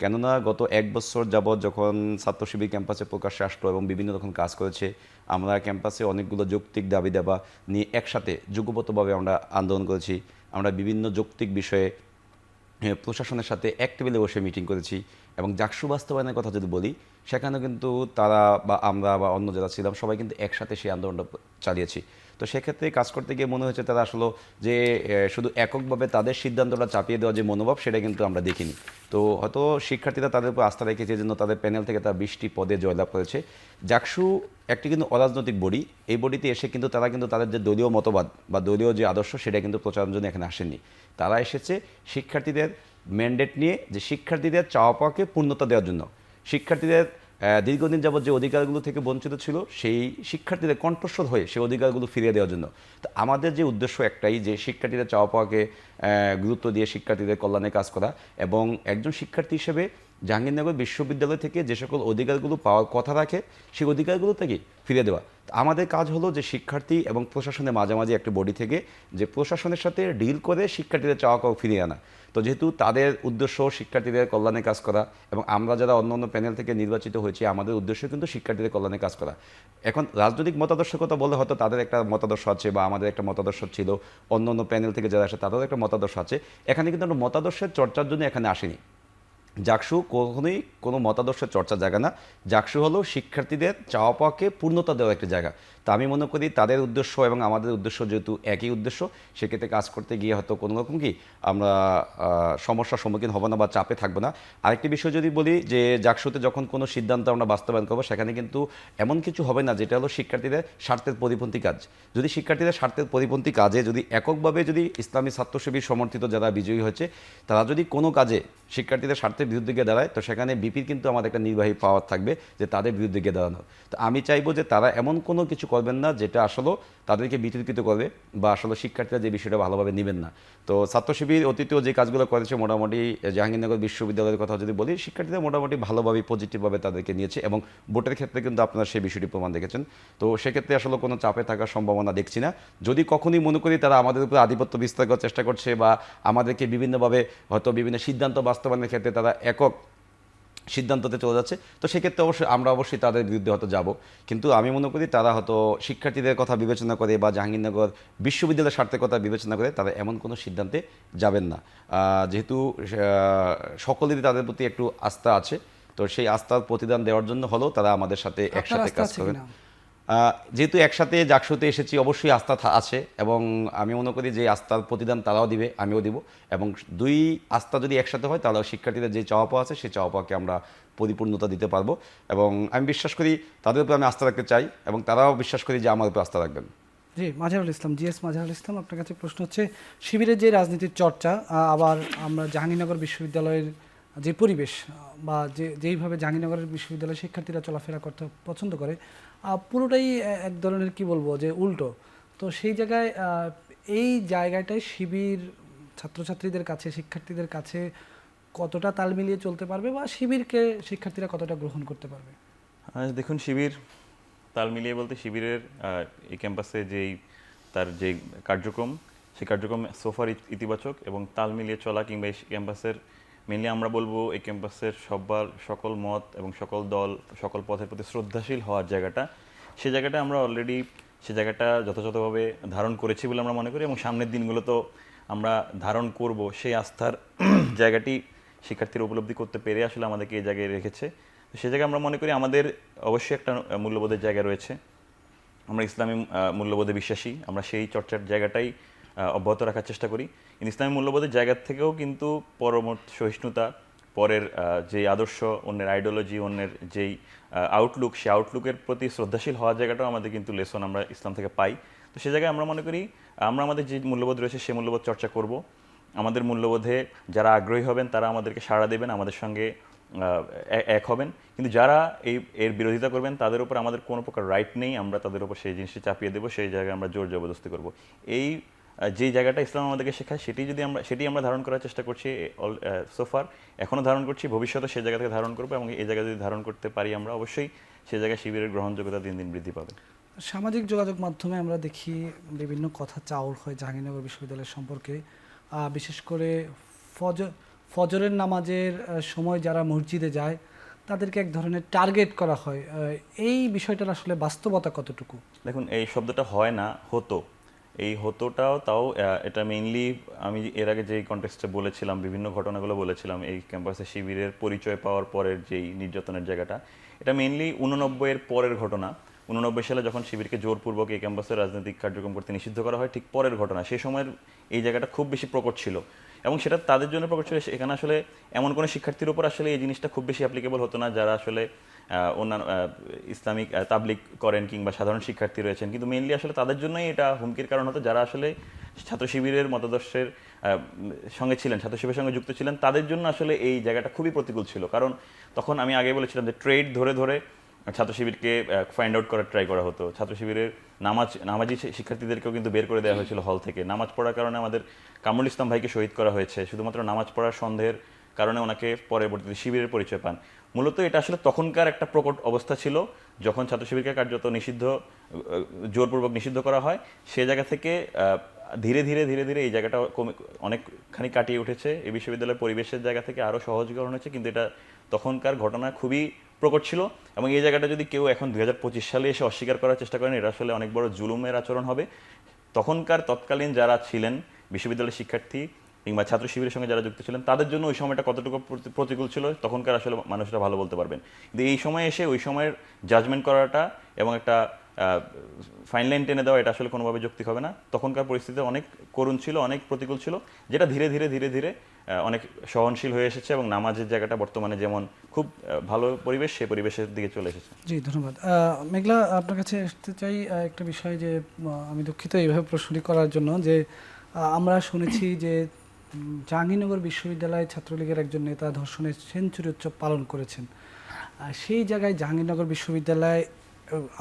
কেননা গত 1 বছর যাবৎ যখন ছাত্র শিবির ক্যাম্পাসে প্রকাশ্যে আসলো এবং বিভিন্ন রকম কাজ করেছে, আমরা ক্যাম্পাসে অনেকগুলো যৌক্তিক দাবি দাবা নিয়ে একসাথে যুগপতভাবে আমরা আন্দোলন করেছি। আমরা বিভিন্ন যৌক্তিক বিষয়ে প্রশাসনের সাথে এক টেবিলে বসে মিটিং করেছি। এবং জাকসু বাস্তবায়নের কথা যদি বলি, সেখানেও কিন্তু তারা বা আমরা বা অন্য যারা ছিলাম সবাই কিন্তু একসাথে সেই আন্দোলনটা চালিয়েছি। তো সেক্ষেত্রে কাজ করতে গিয়ে মনে হয়েছে তারা আসলে যে শুধু এককভাবে তাদের সিদ্ধান্তটা চাপিয়ে দেওয়া যে মনোভাব, সেটা কিন্তু আমরা দেখিনি। তো হয়তো শিক্ষার্থীরা তাদের উপর আস্থা রেখেছে, জন্য তাদের প্যানেল থেকে তারা 20টি পদে জয়লাভ করেছে। জাকসু একটি কিন্তু অরাজনৈতিক বডি। এই বডিতে এসে কিন্তু তারা কিন্তু তাদের যে দলীয় মতবাদ বা দলীয় যে আদর্শ সেটা কিন্তু প্রচারের জন্য এখানে আসেননি। তারা এসেছে শিক্ষার্থীদের ম্যান্ডেট নিয়ে, যে শিক্ষার্থীদের চাওয়া পাওয়াকে পূর্ণতা দেওয়ার জন্য। শিক্ষার্থীদের দীর্ঘদিন যাবৎ যে অধিকারগুলো থেকে বঞ্চিত ছিল, সেই শিক্ষার্থীদের কণ্ঠস্বর হয়ে সেই অধিকারগুলো ফিরিয়ে দেওয়ার জন্য। তো আমাদের যে উদ্দেশ্য একটাই, যে শিক্ষার্থীদের চাওয়া পাওয়াকে গুরুত্ব দিয়ে শিক্ষার্থীদের কল্যাণে কাজ করা, এবং একজন শিক্ষার্থী হিসেবে জাহাঙ্গীরনগর বিশ্ববিদ্যালয় থেকে যে সকল অধিকারগুলো পাওয়ার কথা রাখে সেই অধিকারগুলো থেকে ফিরিয়ে দেওয়া। আমাদের কাজ হলো যে শিক্ষার্থী এবং প্রশাসনের মাঝামাঝি একটা বডি থেকে যে প্রশাসনের সাথে ডিল করে শিক্ষার্থীদের চাওয়া পাওয়া ফিরিয়ে আনা। তো যেহেতু তাদের উদ্দেশ্য শিক্ষার্থীদের কল্যাণে কাজ করা, এবং আমরা যারা অন্য অন্য প্যানেল থেকে নির্বাচিত হয়েছি আমাদের উদ্দেশ্য কিন্তু শিক্ষার্থীদের কল্যাণে কাজ করা। এখন রাজনৈতিক মতাদর্শের কথা বলে হয়তো তাদের একটা মতাদর্শ আছে বা আমাদের একটা মতাদর্শ ছিল, অন্য অন্য প্যানেল থেকে যারা আসে তাদেরও একটা মতাদর্শ আছে। এখানে কিন্তু আমরা মতাদর্শের চর্চার জন্য এখানে আসিনি। জাকসু কখনোই কোনো মতাদর্শের চর্চার জায়গা না। জাকসু হলো শিক্ষার্থীদের চাওয়া পাওয়াকে পূর্ণতা দেওয়ার একটা জায়গা। তা আমি মনে করি তাদের উদ্দেশ্য এবং আমাদের উদ্দেশ্য যেহেতু একই উদ্দেশ্য, সেক্ষেত্রে কাজ করতে গিয়ে হয়তো কোনো রকম কি আমরা সমস্যার সম্মুখীন হব না বা চাপে থাকবো না। আরেকটি বিষয় যদি বলি, যে জাকসুতে যখন কোনো সিদ্ধান্ত আমরা বাস্তবায়ন করবো, সেখানে কিন্তু এমন কিছু হবে না যেটা হলো শিক্ষার্থীদের স্বার্থের পরিপন্থী কাজ। যদি শিক্ষার্থীদের স্বার্থের পরিপন্থী কাজে যদি এককভাবে যদি ইসলামী ছাত্র শিবির সমর্থিত যারা বিজয়ী হয়েছে তারা যদি কোনো কাজে শিক্ষার্থীদের স্বার্থের বিরুদ্ধে গিয়ে দাঁড়ায়, তো সেখানে বিপির কিন্তু আমাদের একটা নির্বাহী পাওয়ার থাকবে যে তাদের বিরুদ্ধে গিয়ে দাঁড়ানো। তো আমি চাইবো যে তারা এমন কোনো কিছু করবেন না যেটা আসলে তাদেরকে বিতর্কিত করবে বা আসলে শিক্ষার্থীরা যে বিষয়টা ভালোভাবে নেবেন না। তো ছাত্র শিবির অতীতেও যে কাজগুলো করেছে, মোটামুটি জাহাঙ্গীরনগর বিশ্ববিদ্যালয়ের কথা যদি বলি, শিক্ষার্থীরা মোটামুটি ভালোভাবে পজিটিভভাবে তাদেরকে নিয়েছে, এবং ভোটের ক্ষেত্রে কিন্তু আপনারা সেই বিষয়টি প্রমাণ দেখেছেন। তো সেক্ষেত্রে আসলে কোনো চাপে থাকার সম্ভাবনা দেখছি না। যদি কখনই মনে করি তারা আমাদের উপরে আধিপত্য বিস্তার করার চেষ্টা করছে বা আমাদেরকে বিভিন্নভাবে হয়তো বিভিন্ন সিদ্ধান্ত বাস্তবায়নের ক্ষেত্রে তারা একক সিদ্ধান্ততে চলে যাচ্ছে, তো সেক্ষেত্রে আমরা অবশ্যই তাদের বিরুদ্ধে হয়তো যাব। কিন্তু আমি মনে করি তারা হয়তো শিক্ষার্থীদের কথা বিবেচনা করে বা জাহাঙ্গীরনগর বিশ্ববিদ্যালয়ের স্বার্থের কথা বিবেচনা করে তারা এমন কোনো সিদ্ধান্তে যাবেন না। যেহেতু সকলেরই তাদের প্রতি একটু আস্থা আছে, তো সেই আস্থার প্রতিদান দেওয়ার জন্য হলেও তারা আমাদের সাথে একসাথে কাজ করবেন। যেহেতু একসাথে জাকসুতে এসেছি, অবশ্যই আস্থা আছে, এবং আমি মনে করি যে আস্থার প্রতিদান তারাও দিবে, আমিও দিব, এবং দুই আস্থা যদি একসাথে হয় তাহলে শিক্ষার্থীদের যে চাওয়া পাওয়া আছে সেই চাওয়া পাওয়াকে আমরা পরিপূর্ণতা দিতে পারবো। এবং আমি বিশ্বাস করি তাদের উপর আমি আস্থা রাখতে চাই, এবং তারাও বিশ্বাস করি যে আমার উপর আস্থা রাখবেন। জি, মাজারুল ইসলাম, জিএস মাজারুল ইসলাম, আপনার কাছে প্রশ্ন হচ্ছে শিবিরের যে রাজনীতির চর্চা, আবার আমরা জাহাঙ্গীরনগর বিশ্ববিদ্যালয়ের যে পরিবেশ বা যেইভাবে জাহাঙ্গীরনগরের বিশ্ববিদ্যালয়ের শিক্ষার্থীরা চলাফেরা করতে পছন্দ করে, পুরোটাই এক ধরনের কি বলবো যে উল্টো। তো সেই জায়গায় এই জায়গাটায় শিবির ছাত্রছাত্রীদের কাছে, শিক্ষার্থীদের কাছে কতটা তাল মিলিয়ে চলতে পারবে বা শিবিরকে শিক্ষার্থীরা কতটা গ্রহণ করতে পারবে? দেখুন, শিবির তাল মিলিয়ে বলতে শিবিরের এই ক্যাম্পাসে তার যে কার্যক্রম, সেই কার্যক্রম সোফার ইতিবাচক, এবং তাল মিলিয়ে চলা কিংবা এই ক্যাম্পাসের মেনলি আমরা বলবো এই ক্যাম্পাসের সকল মত এবং সকল দল, সকল পথের প্রতি শ্রদ্ধাশীল হওয়ার জায়গাটা, সেই জায়গাটা আমরা অলরেডি সে জায়গাটা যথাযথভাবে ধারণ করেছি বলে আমরা মনে করি, এবং সামনের দিনগুলো তো আমরা ধারণ করব। সেই আস্থার জায়গাটি শিক্ষার্থীরা উপলব্ধি করতে পেরে আসলে আমাদেরকে এই জায়গায় রেখেছে। তো সে জায়গায় আমরা মনে করি আমাদের অবশ্যই একটা মূল্যবোধের জায়গা রয়েছে। আমরা ইসলামী মূল্যবোধে বিশ্বাসী, আমরা সেই চর্চার জায়গাটাই অব্যাহত রাখার চেষ্টা করি। কিন্তু ইসলামী মূল্যবোধের জায়গা থেকেও কিন্তু সহিষ্ণুতা, পরের যে আদর্শ, অন্যের আইডিওলজি, অন্যের যেই আউটলুক, সেই আউটলুকের প্রতি শ্রদ্ধাশীল হওয়ার জায়গাটাও আমাদের কিন্তু লেসন আমরা ইসলাম থেকে পাই। তো সে জায়গায় আমরা মনে করি আমরা আমাদের যে মূল্যবোধ রয়েছে সেই মূল্যবোধ চর্চা করব। আমাদের মূল্যবোধে যারা আগ্রহী হবেন তারা আমাদেরকে সাড়া দেবেন, আমাদের সঙ্গে এক হবেন। কিন্তু যারা এর বিরোধিতা করবেন তাদের উপর আমাদের কোনো প্রকার রাইট নেই, আমরা তাদের উপর সেই জিনিসটি চাপিয়ে দেবো, সেই জায়গায় আমরা জোর জবরদস্তি করব। এই যে জায়গাটা ইসলাম আমাদেরকে শেখায় সেটি আমরা ধারণ করার চেষ্টা করছি সোফার, এখনও ধারণ করছি, ভবিষ্যতে সেই জায়গা থেকে ধারণ করবো, এবং এই জায়গা যদি ধারণ করতে পারি আমরা অবশ্যই সেই জায়গায় শিবিরের গ্রহণযোগ্যতা দিন দিন বৃদ্ধি পাবে। সামাজিক যোগাযোগ মাধ্যমে আমরা দেখি বিভিন্ন কথা চাউর হয় জাহাঙ্গীরনগর বিশ্ববিদ্যালয় সম্পর্কে, বিশেষ করে ফজরের নামাজের সময় যারা মসজিদে যায় তাদেরকে এক ধরনের টার্গেট করা হয়। এই বিষয়টার আসলে বাস্তবতা কতটুকু? দেখুন, এই শব্দটা হয় না, হতো। এই হতোটাও তাও এটা মেইনলি আমি এর আগে যেই কনটেক্সটে বলেছিলাম, বিভিন্ন ঘটনাগুলো বলেছিলাম, এই ক্যাম্পাসে শিবিরের পরিচয় পাওয়ার পরের যেই নির্যাতনের জায়গাটা, এটা মেইনলি 89-এর পরের ঘটনা। 89 সালে যখন শিবিরকে জোরপূর্বক এই ক্যাম্পাসে রাজনৈতিক কার্যক্রম করতে নিষিদ্ধ করা হয়, ঠিক পরের ঘটনা। সেই সময়ের এই জায়গাটা খুব বেশি প্রকট ছিল, এবং সেটা তাদের জন্য প্রকট ছিল। এখানে আসলে এমন কোনো শিক্ষার্থীর উপর আসলে এই জিনিসটা খুব বেশি অ্যাপ্লিকেবল হতো না যারা আসলে অন্যান্য ইসলামিক তাবলিগ করেন কিংবা সাধারণ শিক্ষার্থী রয়েছেন, কিন্তু মেইনলি আসলে তাদের জন্যই এটা হুমকির কারণ হতো যারা আসলে ছাত্র শিবিরের মতাদর্শের সঙ্গে ছিলেন, ছাত্র শিবিরের সঙ্গে যুক্ত ছিলেন। তাদের জন্য আসলে এই জায়গাটা খুবই প্রতিকূল ছিল, কারণ তখন আমি আগে বলেছিলাম যে ট্রেড ধরে ধরে ছাত্র শিবিরকে ফাইন্ড আউট করার ট্রাই করা হতো। ছাত্র শিবিরের নামাজি শিক্ষার্থীদেরকেও কিন্তু বের করে দেওয়া হয়েছিল হল থেকে। নামাজ পড়ার কারণে আমাদের কামরুল ইসলাম ভাইকে শহীদ করা হয়েছে, শুধুমাত্র নামাজ পড়ার সন্দেহের কারণে ওনাকে পরবর্তীতে শিবিরের পরিচয় পান। মূলত এটা আসলে তখনকার একটা প্রকট অবস্থা ছিল, যখন ছাত্র শিবিরকে কার্যত জোরপূর্বক নিষিদ্ধ করা হয়। সে জায়গা থেকে ধীরে ধীরে ধীরে ধীরে এই জায়গাটা অনেকখানি কাটিয়ে উঠেছে। এই বিশ্ববিদ্যালয়ের পরিবেশের জায়গা থেকে আরও সহজীকরণ হয়েছে, কিন্তু এটা তখনকার ঘটনা খুবই প্রকট ছিল। এবং এই জায়গাটা যদি কেউ এখন 2025 সালে এসে অস্বীকার করার চেষ্টা করেন, এটা আসলে অনেক বড় জুলুমের আচরণ হবে। তৎকালীন যারা ছিলেন বিশ্ববিদ্যালয়ের শিক্ষার্থী কিংবা ছাত্র শিবিরের সঙ্গে যারা যুক্ত ছিলেন, তাদের জন্য ওই সময়টা কতটুকু প্রতিকূল ছিল তখনকার আসলে মানুষরা ভালো বলতে পারবেন। কিন্তু এই সময়ে এসে ওই সময়ের জাজমেন্ট করাটা এবং একটা ফাইন লাইন টেনে দেওয়া, এটা আসলে কোনোভাবে যৌক্তিক হবে না। তখনকার পরিস্থিতি অনেক করুণ ছিল, অনেক প্রতিকূল ছিল, যেটা ধীরে ধীরে ধীরে ধীরে অনেক সহনশীল হয়ে এসেছে, এবং নামাজের জায়গাটা বর্তমানে যেমন খুব ভালো পরিবেশ, সেই পরিবেশের দিকে চলে এসেছে। জি, ধন্যবাদ। মেঘলা, আপনার কাছে আসতে চাই একটা বিষয়, যে আমি দুঃখিত এইভাবে প্রশ্নটি করার জন্য, যে আমরা শুনেছি যে জাহাঙ্গীরনগর বিশ্ববিদ্যালয় ছাত্রলীগের একজন নেতা ধর্ষণের সেঞ্চুরি উৎসব পালন করেছেন। সেই জায়গায় জাহাঙ্গীরনগর বিশ্ববিদ্যালয়,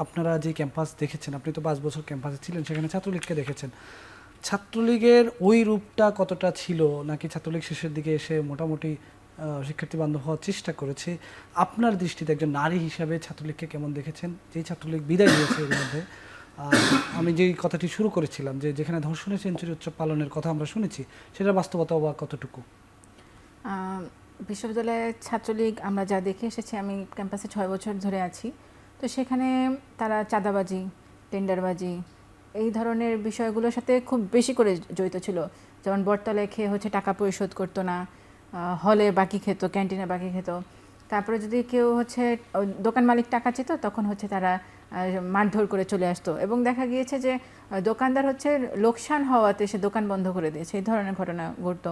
আপনারা যে ক্যাম্পাস দেখেছেন, আপনি তো 5 বছর ক্যাম্পাসে ছিলেন, সেখানে ছাত্রলীগকে দেখেছেন। ছাত্রলীগের ওই রূপটা কতটা ছিল, নাকি ছাত্রলীগ শেষের দিকে এসে মোটামুটি শিক্ষার্থী বান্ধব হওয়ার চেষ্টা করেছে? আপনার দৃষ্টিতে একজন নারী হিসাবে ছাত্রলীগকে কেমন দেখেছেন? যেই ছাত্রলীগ বিদায় নিয়েছে এর মধ্যে, আমি যেই কথাটি শুরু করেছিলাম, যে যেখানে ধর্ষণের সেঞ্চুরি উৎসব পালনের কথা আমরা শুনেছি, সেটার বাস্তবতা বা কতটুকু? বিশ্ববিদ্যালয়ের ছাত্রলীগ আমরা যা দেখে এসেছি, আমি ক্যাম্পাসে 6 বছর ধরে আছি, তো সেখানে তারা চাঁদাবাজি, টেন্ডারবাজি, এই ধরনের বিষয়গুলোর সাথে খুব বেশি করে জড়িত ছিল। যেমন বটতলায় খেয়ে টাকা পরিশোধ করতো না, হলে বাকি খেত, ক্যান্টিনে বাকি খেত। তারপরে যদি কেউ দোকান মালিক টাকা চেত, তখন তারা মারধর করে চলে আসতো, এবং দেখা গিয়েছে যে দোকানদার লোকসান হওয়াতে সে দোকান বন্ধ করে দিয়েছে। এই ধরনের ঘটনা ঘটতো।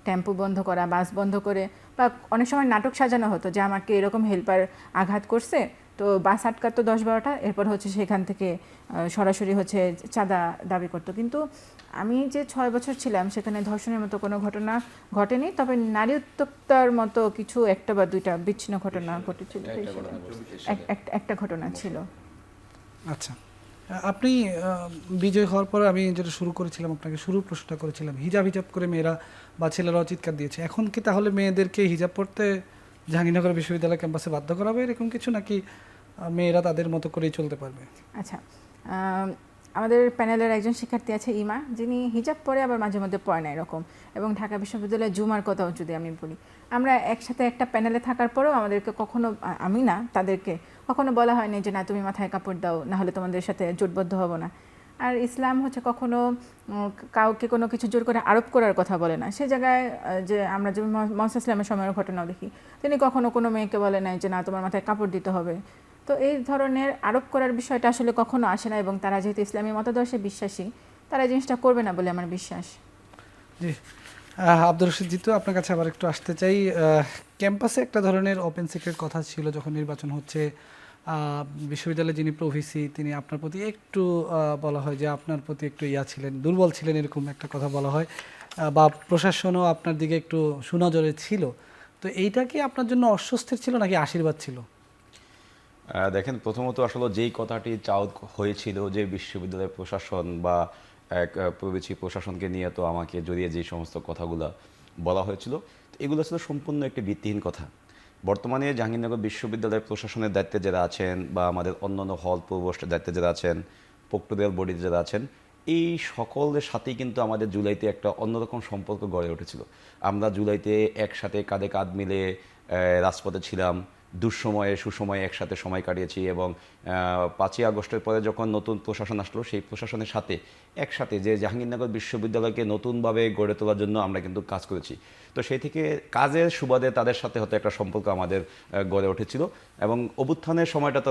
টেম্পো বন্ধ করা, বাস বন্ধ করে, বা অনেক সময় নাটক সাজানো হতো যে আমাকে এরকম হেল্পার আঘাত করছে, তো বাস আটকাতো 10-12টা, এরপর সেখান থেকে সরাসরি চাঁদা দাবি করতো। কিন্তু আমি যে 6 বছর ছিলাম, সেখানে ধর্ষণের মতো কোনো ঘটনা ঘটেনি, তবে নারী উত্তক্তার মতো কিছু 1টা বা 2টা বিচ্ছিন্ন ঘটনা ঘটেছিল। একটা ঘটনা ছিল। আচ্ছা, আপনি বিজয় হওয়ার পরে আমি যেটা শুরু করেছিলাম, আপনাকে শুরু প্রশ্নটা করেছিলাম, হিজাব হিজাব করে মেয়েরা বা ছেলেরাও চিৎকার দিয়েছে, এখন কি তাহলে মেয়েদেরকে হিজাব পড়তে জাহাঙ্গীরনগর বিশ্ববিদ্যালয় ক্যাম্পাসে বাধ্য করা হবে এরকম কিছু, নাকি মেয়েরা তাদের মতো করেই চলতে পারবে? আচ্ছা, আমাদের প্যানেলের একজন শিক্ষার্থী আছে ইমা, যিনি হিজাব পরে আবার মাঝে মধ্যে পড়ে না এরকম। এবং ঢাকা বিশ্ববিদ্যালয়ের জুমার কথাও যদি আমি বলি, আমরা একসাথে একটা প্যানেলে থাকার পরেও আমাদেরকে কখনো, আমি না তাদেরকে কখনো বলা হয়নি যে না তুমি মাথায় কাপড় দাও, না হলে তোমাদের সাথে জোটবদ্ধ হব না। আর ইসলাম হচ্ছে কখনো কাউকে কোনো কিছু জোর করে আরোপ করার কথা বলে না। সে জায়গায় যে আমরা যে মোহাম্মদ ইসলামের সময়ের ঘটনাও দেখি, তিনি কখনো কোনো মেয়েকে বলে নাই যে না তোমার মাথায় কাপড় দিতে হবে। তো এই ধরনের আরোপ করার বিষয়টা আসলে কখনো আসে না, এবং তারা যেহেতু ইসলামী মতাদর্শে বিশ্বাসী, তারা এই জিনিসটা করবে না বলে আমার বিশ্বাস। জি, আব্দুর রশিদ জিতু, আপনার কাছে আবার একটু আসতে চাই। ক্যাম্পাসে একটা ধরনের ওপেন সিক্রেট কথা ছিল যখন নির্বাচন হচ্ছে, বিশ্ববিদ্যালয়ে যিনি প্রভিসি তিনি আপনার প্রতি একটু বলা হয় যে আপনার প্রতি একটু ছিলেন, দুর্বল ছিলেন, এরকম একটা কথা বলা হয়, বা প্রশাসনও আপনার দিকে একটু সুনজরে ছিল। তো এইটা কি আপনার জন্য অস্বস্তির ছিল নাকি আশীর্বাদ ছিল? দেখেন, প্রথমত আসলে যেই কথাটি চাওয়া হয়েছিল যে বিশ্ববিদ্যালয়ের প্রশাসন বা এক প্রবেশী প্রশাসনকে নিয়ে তো আমাকে জড়িয়ে যে সমস্ত কথাগুলো বলা হয়েছিল, তো এগুলো ছিল সম্পূর্ণ একটি ভিত্তিহীন কথা। বর্তমানে জাহাঙ্গীরনগর বিশ্ববিদ্যালয়ের প্রশাসনের দায়িত্বে যারা আছেন বা আমাদের অন্যান্য হল প্রভোস্টের দায়িত্বে যারা আছেন, প্রক্টোরিয়াল বডিতে যারা আছেন, এই সকলের সাথেই কিন্তু আমাদের জুলাইতে একটা অন্যরকম সম্পর্ক গড়ে উঠেছিল। আমরা জুলাইতে একসাথে কাঁধে কাঁধ মিলে রাজপথে ছিলাম, দুঃসময়ে সুসময়ে একসাথে সময় কাটিয়েছি, এবং 5ই আগস্টের পরে যখন নতুন প্রশাসন আসলো, সেই প্রশাসনের সাথে একসাথে যে জাহাঙ্গীরনগর বিশ্ববিদ্যালয়কে নতুনভাবে গড়ে তোলার জন্য আমরা কিন্তু কাজ করেছি। তো সেই থেকে কাজের সুবাদে তাদের সাথে হয়তো একটা সম্পর্ক আমাদের গড়ে উঠেছিল। এবং অভ্যুত্থানের সময়টা তো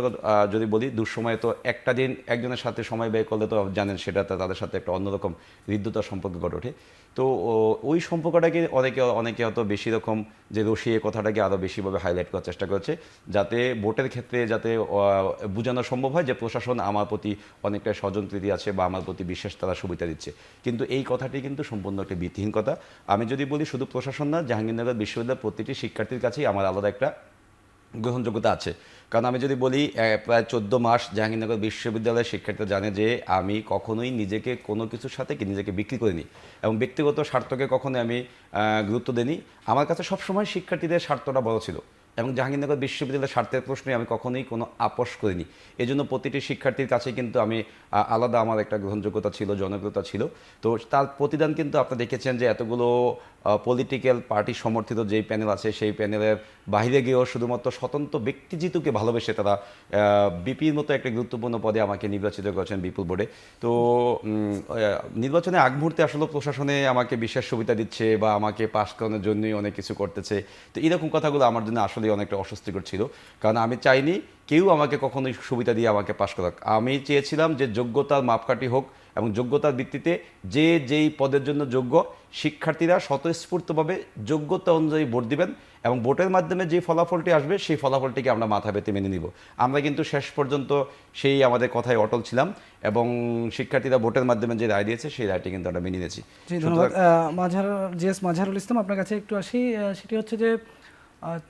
যদি বলি, দুঃসময়ে তো একটা দিন একজনের সাথে সময় ব্যয় করলে তো জানেন সেটা তাদের সাথে একটা অন্যরকম হৃদ্যতার সম্পর্ক গড়ে ওঠে। তো ওই সম্পর্কটাকে অনেকে হয়তো বেশি রকম যে রসিয়ে কথাটাকে আরও বেশিভাবে হাইলাইট করার চেষ্টা করছে, যাতে ভোটের ক্ষেত্রে যাতে বোঝানো সম্ভব হয় যে প্রশাসন আমার প্রতি অনেকটা স্বজনপ্রীতি আছে বা আমার প্রতি বিশেষ তারা সুবিধা দিচ্ছে। কিন্তু এই কথাটি কিন্তু সম্পূর্ণ একটা ভিত্তিহীন কথা। আমি যদি বলি, শুধু প্রশাসন না, জাহাঙ্গীরনগর বিশ্ববিদ্যালয়ের প্রতিটি শিক্ষার্থীর কাছেই আমার আলাদা একটা গ্রহণযোগ্যতা আছে। কারণ আমি যদি বলি, প্রায় 14 মাস জাহাঙ্গীরনগর বিশ্ববিদ্যালয়ের শিক্ষার্থীরা জানে যে আমি কখনোই নিজেকে কোনো কিছুর সাথে নিজেকে বিক্রি করিনি, এবং ব্যক্তিগত স্বার্থকে কখনোই আমি গুরুত্ব দিইনি। আমার কাছে সবসময় শিক্ষার্থীদের স্বার্থটা বড় ছিল, এবং জাহাঙ্গীরনগর বিশ্ববিদ্যালয়ের স্বার্থের প্রশ্নে আমি কখনোই কোনো আপোষ করিনি। এই জন্য প্রতিটি শিক্ষার্থীর কাছে কিন্তু আমি আলাদা আমার একটা গ্রহণযোগ্যতা ছিল, জনপ্রিয়তা ছিল। তো তার প্রতিদান কিন্তু আপনি দেখেছেন যে এতগুলো পলিটিক্যাল পার্টি সমর্থিত যেই প্যানেল আছে, সেই প্যানেলের বাইরে গিয়েও শুধুমাত্র স্বতন্ত্র ব্যক্তি জিতুকে ভালোবেসে তারা বিপির মতো একটা গুরুত্বপূর্ণ পদে আমাকে নির্বাচিত করেছেন বিপুল বোর্ডে। তো নির্বাচনের আগ মুহূর্তে আসলে প্রশাসনে আমাকে বিশেষ সুবিধা দিচ্ছে বা আমাকে পাস করানোর জন্যই অনেক কিছু করতেছে। তো এরকম কথাগুলো আমার জন্য আসলে অনেকটা অস্বস্তিকর ছিল, কারণ আমি চাইনি কেউ আমাকে কখনোই সুবিধা দিয়ে আমাকে পাস করাক। আমি চেয়েছিলাম যে যোগ্যতার মাপকাঠি হোক, এবং যোগ্যতার ভিত্তিতে যে যেই পদের জন্য যোগ্য, শিক্ষার্থীরা স্বতঃস্ফূর্তভাবে যোগ্যতা অনুযায়ী ভোট দিবেন, এবং ভোটের মাধ্যমে যে ফলাফলটি আসবে সেই ফলাফলটিকে আমরা মাথা পেতে মেনে নিব। আমরা কিন্তু শেষ পর্যন্ত সেই আমাদের কথায় অটল ছিলাম, এবং শিক্ষার্থীরা ভোটের মাধ্যমে যে রায় দিয়েছে সেই রায়টি কিন্তু আমরা মেনে নিয়েছি। জি, ধন্যবাদ। মাঝারুল ইসলাম, আপনার কাছে একটু আসি। সেটি হচ্ছে যে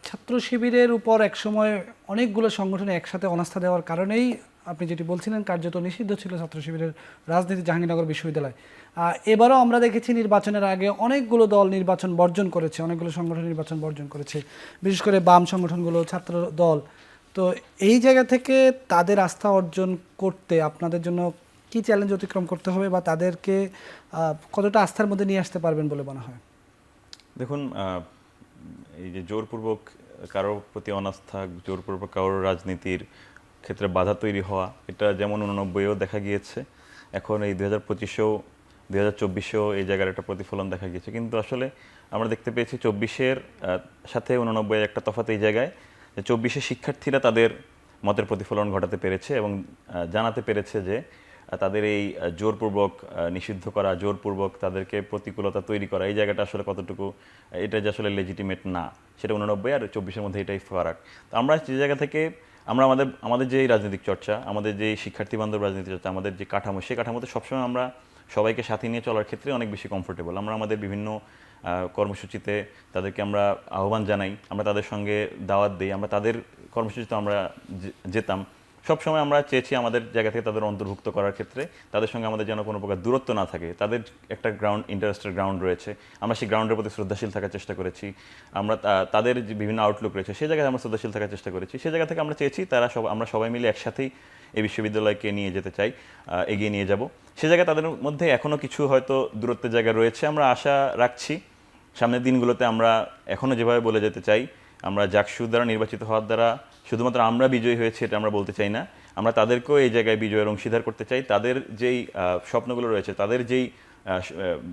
ছাত্র শিবিরের উপর একসময় অনেকগুলো সংগঠনে একসাথে অনাস্থা দেওয়ার কারণেই আপনি যেটি বলছিলেন কার্যত নিষিদ্ধ ছিল ছাত্র শিবিরের রাজনীতি জাহাঙ্গীরনগর বিশ্ববিদ্যালয়। এবারও আমরা দেখেছি নির্বাচনের আগে অনেকগুলো দল নির্বাচন বর্জন করেছে, অনেকগুলো সংগঠন নির্বাচন বর্জন করেছে, বিশেষ করে বাম সংগঠনগুলো, ছাত্র দল। তো এই জায়গা থেকে তাদের আস্থা অর্জন করতে আপনাদের জন্য কি চ্যালেঞ্জ অতিক্রম করতে হবে, বা তাদেরকে কতটা আস্থার মধ্যে নিয়ে আসতে পারবেন বলে মনে হয়? দেখুন, এই যে জোরপূর্বক কারোর প্রতি অনাস্থা, জোরপূর্বক কারোর রাজনীতির ক্ষেত্রে বাধা তৈরি হওয়া, এটা যেমন 89-এও দেখা গিয়েছে, এখন এই 2025-এও 2024-এও এই জায়গার একটা প্রতিফলন দেখা গিয়েছে। কিন্তু আসলে আমরা দেখতে পেয়েছি 24-এর সাথে 89-এর একটা তফাৎ এই জায়গায় যে 24-এর শিক্ষার্থীরা তাদের মতের প্রতিফলন ঘটাতে পেরেছে এবং জানাতে পেরেছে যে তাদের এই জোরপূর্বক নিষিদ্ধ করা, জোরপূর্বক তাদেরকে প্রতিকূলতা তৈরি করা, এই জায়গাটা আসলে কতটুকু এটা যে আসলে লেজিটিমেট না, সেটা 89 আর 24-এর মধ্যে এটাই ফারাক। তো আমরা যে জায়গা থেকে আমরা আমাদের যে রাজনৈতিক চর্চা, আমাদের যে শিক্ষার্থী বান্ধব রাজনীতি চর্চা, আমাদের যে কাঠামো, সেই কাঠামোতে সবসময় আমরা সবাইকে সাথে নিয়ে চলার ক্ষেত্রে অনেক বেশি কমফোর্টেবল। আমরা আমাদের বিভিন্ন কর্মসূচিতে তাদেরকে আমরা আহ্বান জানাই, আমরা তাদের সঙ্গে দাওয়াত দিই, আমরা তাদের কর্মসূচিতে আমরা যেতাম, সবসময় আমরা চেয়েছি আমাদের জায়গা থেকে তাদের অন্তর্ভুক্ত করার ক্ষেত্রে তাদের সঙ্গে আমাদের যেন কোনো প্রকার দূরত্ব না থাকে। তাদের একটা গ্রাউন্ড, ইন্টারেস্টের গ্রাউন্ড রয়েছে, আমরা সেই গ্রাউন্ডের প্রতি শ্রদ্ধাশীল থাকার চেষ্টা করেছি। আমরা তাদের যে বিভিন্ন আউটলুক রয়েছে সেই জায়গায় আমরা শ্রদ্ধাশীল থাকার চেষ্টা করেছি। সেই জায়গা থেকে আমরা চেয়েছি আমরা সবাই মিলে একসাথেই এই বিশ্ববিদ্যালয়কে নিয়ে যেতে চাই, এগিয়ে নিয়ে যাব। সে জায়গায় তাদের মধ্যে এখনও কিছু হয়তো দূরত্বের জায়গা রয়েছে। আমরা আশা রাখছি সামনের দিনগুলোতে আমরা এখনও যেভাবে বলে যেতে চাই, আমরা জাকসু দ্বারা নির্বাচিত হওয়ার দ্বারা শুধুমাত্র আমরা বিজয়ী হয়েছি এটা আমরা বলতে চাই না, আমরা তাদেরকেও এই জায়গায় বিজয়ের অংশীদার করতে চাই। তাদের যেই স্বপ্নগুলো রয়েছে, তাদের যেই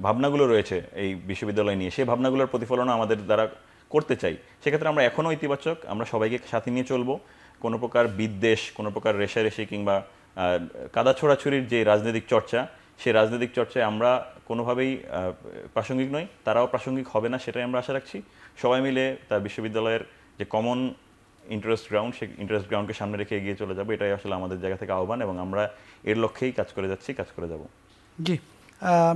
ভাবনাগুলো রয়েছে এই বিশ্ববিদ্যালয় নিয়ে, সেই ভাবনাগুলোর প্রতিফলনও আমাদের দ্বারা করতে চাই। সেক্ষেত্রে আমরা এখনও ইতিবাচক, আমরা সবাইকে সাথে নিয়ে চলবো। কোনো প্রকার বিদ্বেষ, কোনো প্রকার রেষারেষি কিংবা কাদা ছোড়াছুরির যে রাজনৈতিক চর্চা, সেই রাজনৈতিক চর্চায় আমরা কোনোভাবেই প্রাসঙ্গিক নই, তারাও প্রাসঙ্গিক হবে না, সেটাই আমরা আশা রাখছি। সবাই মিলে তার বিশ্ববিদ্যালয়ের যে কমন ইন্টারেস্ট গ্রাউন্ড, সেই ইন্টারেস্ট গ্রাউন্ডকে সামনে রেখে এগিয়ে চলে যাবো, এটাই আসলে আমাদের জায়গা থেকে আহ্বান, এবং আমরা এর লক্ষ্যেই কাজ করে যাচ্ছি, কাজ করে যাব। জি,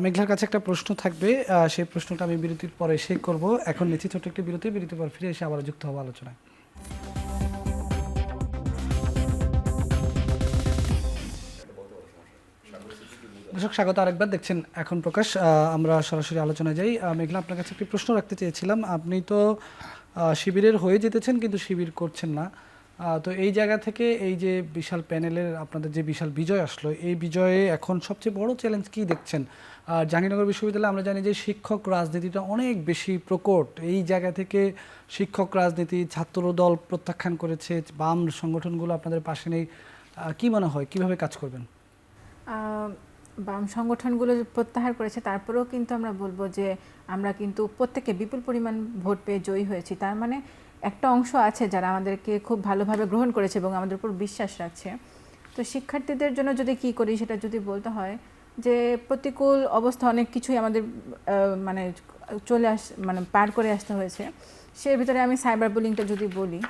মেঘলার কাছে একটা প্রশ্ন থাকবে, সেই প্রশ্নটা আমি বিরতির পরে শেষ করব। এখন নিচ্ছি ছোট্ট একটি বিরতির পর ফিরে এসে আবার যুক্ত হবো আলোচনায়। দর্শক স্বাগত আরেকবার, দেখছেন এখন প্রকাশ। আমরা সরাসরি আলোচনায় যাই। মেঘলা, আপনার কাছে একটি প্রশ্ন রাখতে চেয়েছিলাম। আপনি তো শিবিরের হয়ে যেতেছেন কিন্তু শিবির করছেন না, তো এই জায়গা থেকে এই যে বিশাল প্যানেলের আপনাদের যে বিশাল বিজয় আসলো, এই বিজয়ে এখন সবচেয়ে বড় চ্যালেঞ্জ কি দেখছেন? জাহাঙ্গীরনগর বিশ্ববিদ্যালয়ে আমরা জানি যে শিক্ষক রাজনীতিটা অনেক বেশি প্রকট। এই জায়গা থেকে শিক্ষক রাজনীতি, ছাত্রদল প্রত্যাখ্যান করেছে, বাম সংগঠনগুলো আপনাদের পাশে নেই। কি মনে হয় কিভাবে কাজ করবেন? বাম সংগঠনগুলো প্রত্যাহার করেছে, তারপরেও কিন্তু আমরা বলবো যে আমরা কিন্তু প্রত্যেকে বিপুল পরিমাণ ভোট পেয়ে জয়ী হয়েছি। তার মানে একটা অংশ আছে যারা আমাদেরকে খুব ভালোভাবে গ্রহণ করেছে এবং আমাদের উপর বিশ্বাস রাখছে। তো শিক্ষার্থীদের জন্য যদি কি করি সেটা যদি বলতে হয়, যে প্রতিকূল অবস্থা অনেক কিছুই আমাদের মানে মানে পার করে আসতে হয়েছে। সে ভিতরে আমি সাইবার বুলিংটা যদি বলি,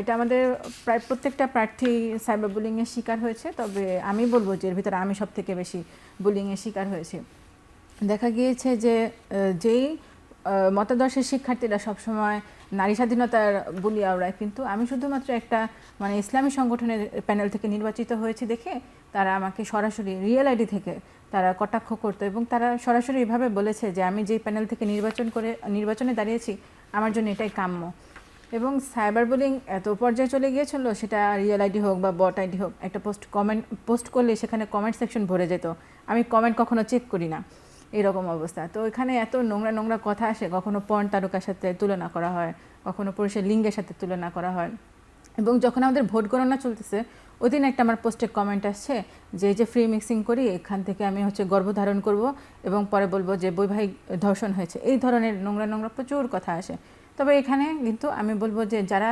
এটা আমাদের প্রায় প্রত্যেকটা প্রার্থী সাইবার বুলিংয়ের শিকার হয়েছে। তবে আমি বলবো যে এর ভিতরে আমি সব থেকে বেশি বুলিংয়ের শিকার হয়েছি। দেখা গিয়েছে যে যেই মতাদর্শের শিক্ষার্থীরা সবসময় নারী স্বাধীনতার বুলি আওড়ায়, কিন্তু আমি শুধুমাত্র একটা মানে ইসলামী সংগঠনের প্যানেল থেকে নির্বাচিত হয়েছি দেখে তারা আমাকে সরাসরি রিয়েল আইডি থেকে তারা কটাক্ষ করতো, এবং তারা সরাসরি এভাবে বলেছে যে আমি যেই প্যানেল থেকে নির্বাচনে দাঁড়িয়েছি আমার জন্য এটাই কাম্য। এবং সাইবার বুলিং এত পর্যায়ে চলে গিয়েছিল, সেটা রিয়েল আইডি হোক বা বট আইডি হোক, একটা পোস্ট করলে সেখানে কমেন্ট সেকশন ভরে যেত, আমি কমেন্ট কখনো চেক করি না, এরকম অবস্থা। তো এখানে এত নোংরা নোংরা কথা আসে, কখনো পর্ন তারকার সাথে তুলনা করা হয়, কখনো পুরুষের লিঙ্গের সাথে তুলনা করা হয়। এবং যখন আমাদের ভোট গণনা চলতেছে ওই দিন একটা আমার পোস্টে কমেন্ট আসছে যে এই যে ফ্রি মিক্সিং করি, এখান থেকে আমি গর্ভধারণ করব এবং পরে বলবো যে বৈবাহিক ধর্ষণ হয়েছে, এই ধরনের নোংরা নোংরা প্রচুর কথা আসে। তবে এখানে কিন্তু আমি বলবো যে যারা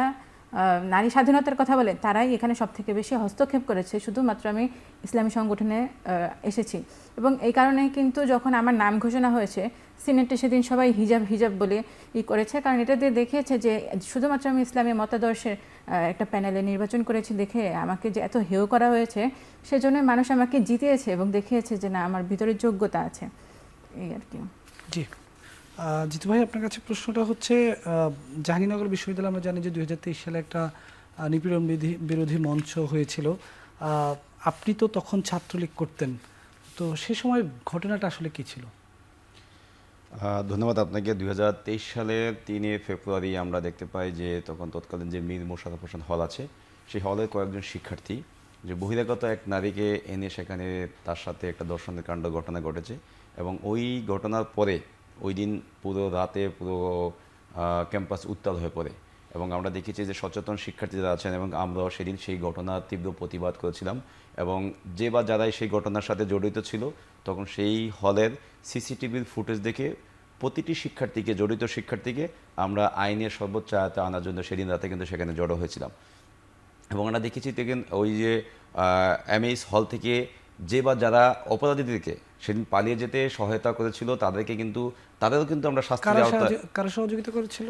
নারী স্বাধীনতার কথা বলে তারাই এখানে সব থেকে বেশি হস্তক্ষেপ করেছে। শুধুমাত্র আমি ইসলামী সংগঠনে এসেছি, এবং এই কারণে কিন্তু যখন আমার নাম ঘোষণা হয়েছে সিনেটে সেদিন সবাই হিজাব হিজাব বলে করেছে, কারণ এটা দিয়ে দেখিয়েছে যে শুধুমাত্র আমি ইসলামী মতাদর্শের একটা প্যানেলে নির্বাচন করেছি দেখে আমাকে যে এত হেয় করা হয়েছে, সেজন্য মানুষ আমাকে জিতিয়েছে এবং দেখিয়েছে যে না, আমার ভিতরে যোগ্যতা আছে, এই আর কি। জি, জিতু ভাই, আপনার কাছে প্রশ্নটা হচ্ছে, জাহাঙ্গীরনগর বিশ্ববিদ্যালয় আমরা জানি যে 2023 সালে একটা নিপীড়ন বিরোধী মঞ্চ হয়েছিল। আপনি তো তখন ছাত্রলীগ করতেন, তো সে সময় ঘটনাটা আসলে কি ছিল? ধন্যবাদ আপনাকে। 2023 সালের 3 ফেব্রুয়ারি আমরা দেখতে পাই যে তখন তৎকালীন যে মীর মোশাররফ হোসেন হল আছে, সেই হলের কয়েকজন শিক্ষার্থী যে বহিরাগত এক নারীকে এনে সেখানে তার সাথে একটা ধর্ষণের কাণ্ড ঘটনা ঘটেছে, এবং ওই ঘটনার পরে ওই দিন পুরো রাতে পুরো ক্যাম্পাস উত্তাল হয়ে পড়ে, এবং আমরা দেখেছি যে সচেতন শিক্ষার্থী যারা আছেন এবং আমরাও সেদিন সেই ঘটনার তীব্র প্রতিবাদ করেছিলাম, এবং যে বা যারাই সেই ঘটনার সাথে জড়িত ছিল তখন সেই হলের সিসিটিভির ফুটেজ দেখে প্রতিটি শিক্ষার্থীকে, জড়িত শিক্ষার্থীকে আমরা আইনের সর্বোচ্চ আয়ত্তে আনার জন্য সেদিন রাতে কিন্তু সেখানে জড়ো হয়েছিলাম। এবং আমরা দেখেছি দেখেন ওই যে এমএস হল থেকে যে বা যারা অপরাধীদেরকে সেদিন পালিয়ে যেতে সহায়তা করেছিল তাদেরও কিন্তু আমরা শাস্তি দেওয়ার। কারা সহযোগিতা করেছিল?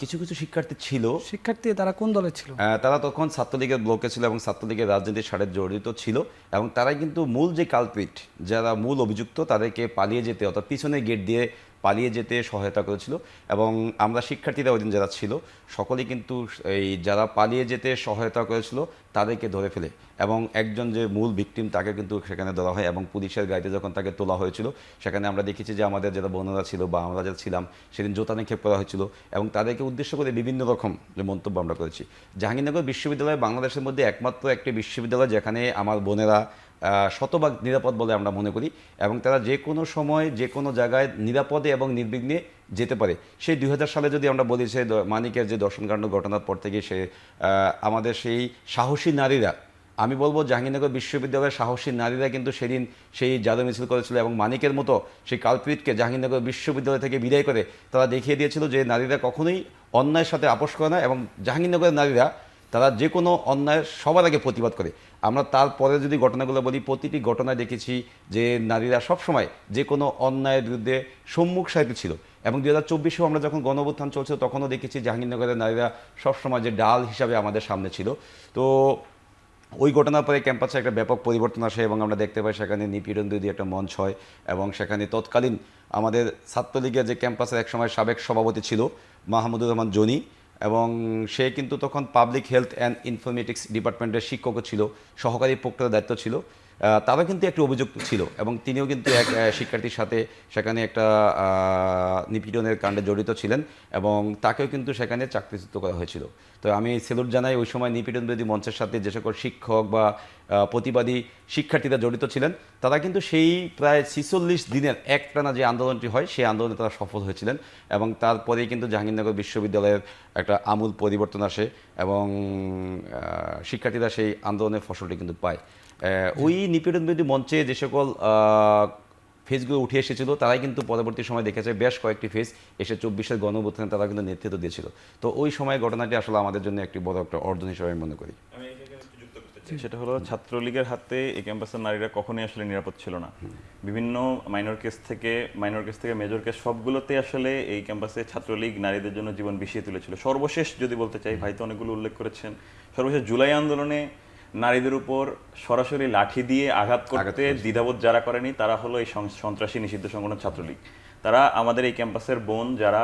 কিছু কিছু শিক্ষার্থী ছিল। শিক্ষার্থী তারা কোন দলে ছিল? তারা তখন ছাত্রলীগের ব্লকে ছিল এবং ছাত্রলীগের রাজনীতির সাথে জড়িত ছিল, এবং তারাই কিন্তু মূল যে কালপ্রিট, যারা মূল অভিযুক্ত, তাদেরকে পালিয়ে যেতে অর্থাৎ পিছনে গেট দিয়ে পালিয়ে যেতে সহায়তা করেছিল। এবং আমরা শিক্ষার্থীরা ওই দিন যারা ছিল সকলেই কিন্তু এই যারা পালিয়ে যেতে সহায়তা করেছিল তাদেরকে ধরে ফেলে, এবং একজন যে মূল ভিকটিম তাকে কিন্তু সেখানে ধরা হয়, এবং পুলিশের গাড়িতে যখন তাকে তোলা হয়েছিল সেখানে আমরা দেখেছি যে আমাদের যারা বোনেরা ছিল বা আমরা যারা ছিলাম সেদিন জোতা নিক্ষেপ করা হয়েছিল, এবং তাদেরকে উদ্দেশ্য করে বিভিন্ন রকম যে মন্তব্য আমরা করেছি। জাহাঙ্গীরনগর বিশ্ববিদ্যালয় বাংলাদেশের মধ্যে একমাত্র একটি বিশ্ববিদ্যালয় যেখানে আমার বোনেরা শতভাগ নিরাপদ বলে আমরা মনে করি, এবং তারা যে কোনো সময় যে কোনো জায়গায় নিরাপদে এবং নির্বিঘ্নে যেতে পারে। সেই 2000 সালে যদি আমরা বলি, সে মানিকের যে দর্শনকাণ্ড ঘটনার পর থেকে সে আমাদের সেই সাহসী নারীরা, আমি বলবো জাহাঙ্গীরনগর বিশ্ববিদ্যালয়ের সাহসী নারীরা কিন্তু সেদিন সেই জাদু মিছিল করেছিল, এবং মানিকের মতো সেই কালপ্রিটকে জাহাঙ্গীরনগর বিশ্ববিদ্যালয় থেকে বিদায় করে তারা দেখিয়ে দিয়েছিল যে নারীরা কখনোই অন্যায়ের সাথে আপোষ করে না, এবং জাহাঙ্গীরনগরের নারীরা তারা যে কোনো অন্যায়ের সবার আগে প্রতিবাদ করে। আমরা তারপরে যদি ঘটনাগুলো বলি, প্রতিটি ঘটনায় দেখেছি যে নারীরা সবসময় যে কোনো অন্যায়ের বিরুদ্ধে সম্মুখ সারিতে ছিল, এবং 2024-এও আমরা যখন গণঅভ্যুত্থান চলছিল তখনও দেখেছি জাহাঙ্গীরনগরের নারীরা সবসময় যে ডাল হিসাবে আমাদের সামনে ছিল। তো ওই ঘটনার পরে ক্যাম্পাসে একটা ব্যাপক পরিবর্তন আসে, এবং আমরা দেখতে পাই সেখানে নিপীড়ন বিরোধী একটা মঞ্চ হয়, এবং সেখানে তৎকালীন আমাদের ছাত্রলীগের যে ক্যাম্পাসের একসময় সাবেক সভাপতি ছিল মাহমুদুর রহমান জনি, এবং সে কিন্তু তখন পাবলিক হেলথ অ্যান্ড ইনফরমেটিক্স ডিপার্টমেন্টের শিক্ষকও ছিল, সহকারী প্রক্টরের দায়িত্ব ছিল। তারও কিন্তু একটি অভিযোগ ছিল, এবং তিনিও কিন্তু এক শিক্ষার্থীর সাথে সেখানে একটা নিপীড়নের কাণ্ডে জড়িত ছিলেন, এবং তাকেও কিন্তু সেখানে চাকরিচ্যুত করা হয়েছিল। তো আমি সেলুট জানাই ওই সময় নিপীড়ন বিরোধী মঞ্চের সাথে যে সকল শিক্ষক বা প্রতিবাদী শিক্ষার্থীরা জড়িত ছিলেন তারা কিন্তু সেই প্রায় 46 দিনের একটানা যে আন্দোলনটি হয় সেই আন্দোলনে তারা সফল হয়েছিলেন, এবং তারপরেই কিন্তু জাহাঙ্গীরনগর বিশ্ববিদ্যালয়ের একটা আমূল পরিবর্তন আসে, এবং শিক্ষার্থীরা সেই আন্দোলনের ফসলটি কিন্তু পায়। ওই নিপীড়ন বিরোধী মঞ্চে যে সকল ফেজগুলো উঠে এসেছিল তারাই কিন্তু পরবর্তী সময় দেখেছে বেশ কয়েকটি ফেজ এসে 24-এর গণঅভ্যুত্থানে তারা কিন্তু নেতৃত্ব দিয়েছিল। তো ওই সময় ঘটনাটি আসলে আমাদের জন্য একটি বড় একটা অর্জন হিসেবে আমি মনে করি। সেটা হলো ছাত্রলীগের হাতে এই ক্যাম্পাসের নারীরা কখনোই আসলে নিরাপদ ছিল না। বিভিন্ন মাইনর কেস থেকে মেজর কেস সবগুলোতে আসলে এই ক্যাম্পাসে ছাত্রলীগ নারীদের জন্য জীবন বিষিয়ে তুলেছিল। সর্বশেষ যদি বলতে চাই, ভাই তো অনেকগুলো উল্লেখ করেছেন, সর্বশেষ জুলাই আন্দোলনে নারীদের উপর সরাসরি লাঠি দিয়ে আঘাত করতে দ্বিধাবোধ যারা করেনি তারা হলো এই সন্ত্রাসী নিষিদ্ধ সংগঠন ছাত্রলীগ। তারা আমাদের এই ক্যাম্পাসের বোন, যারা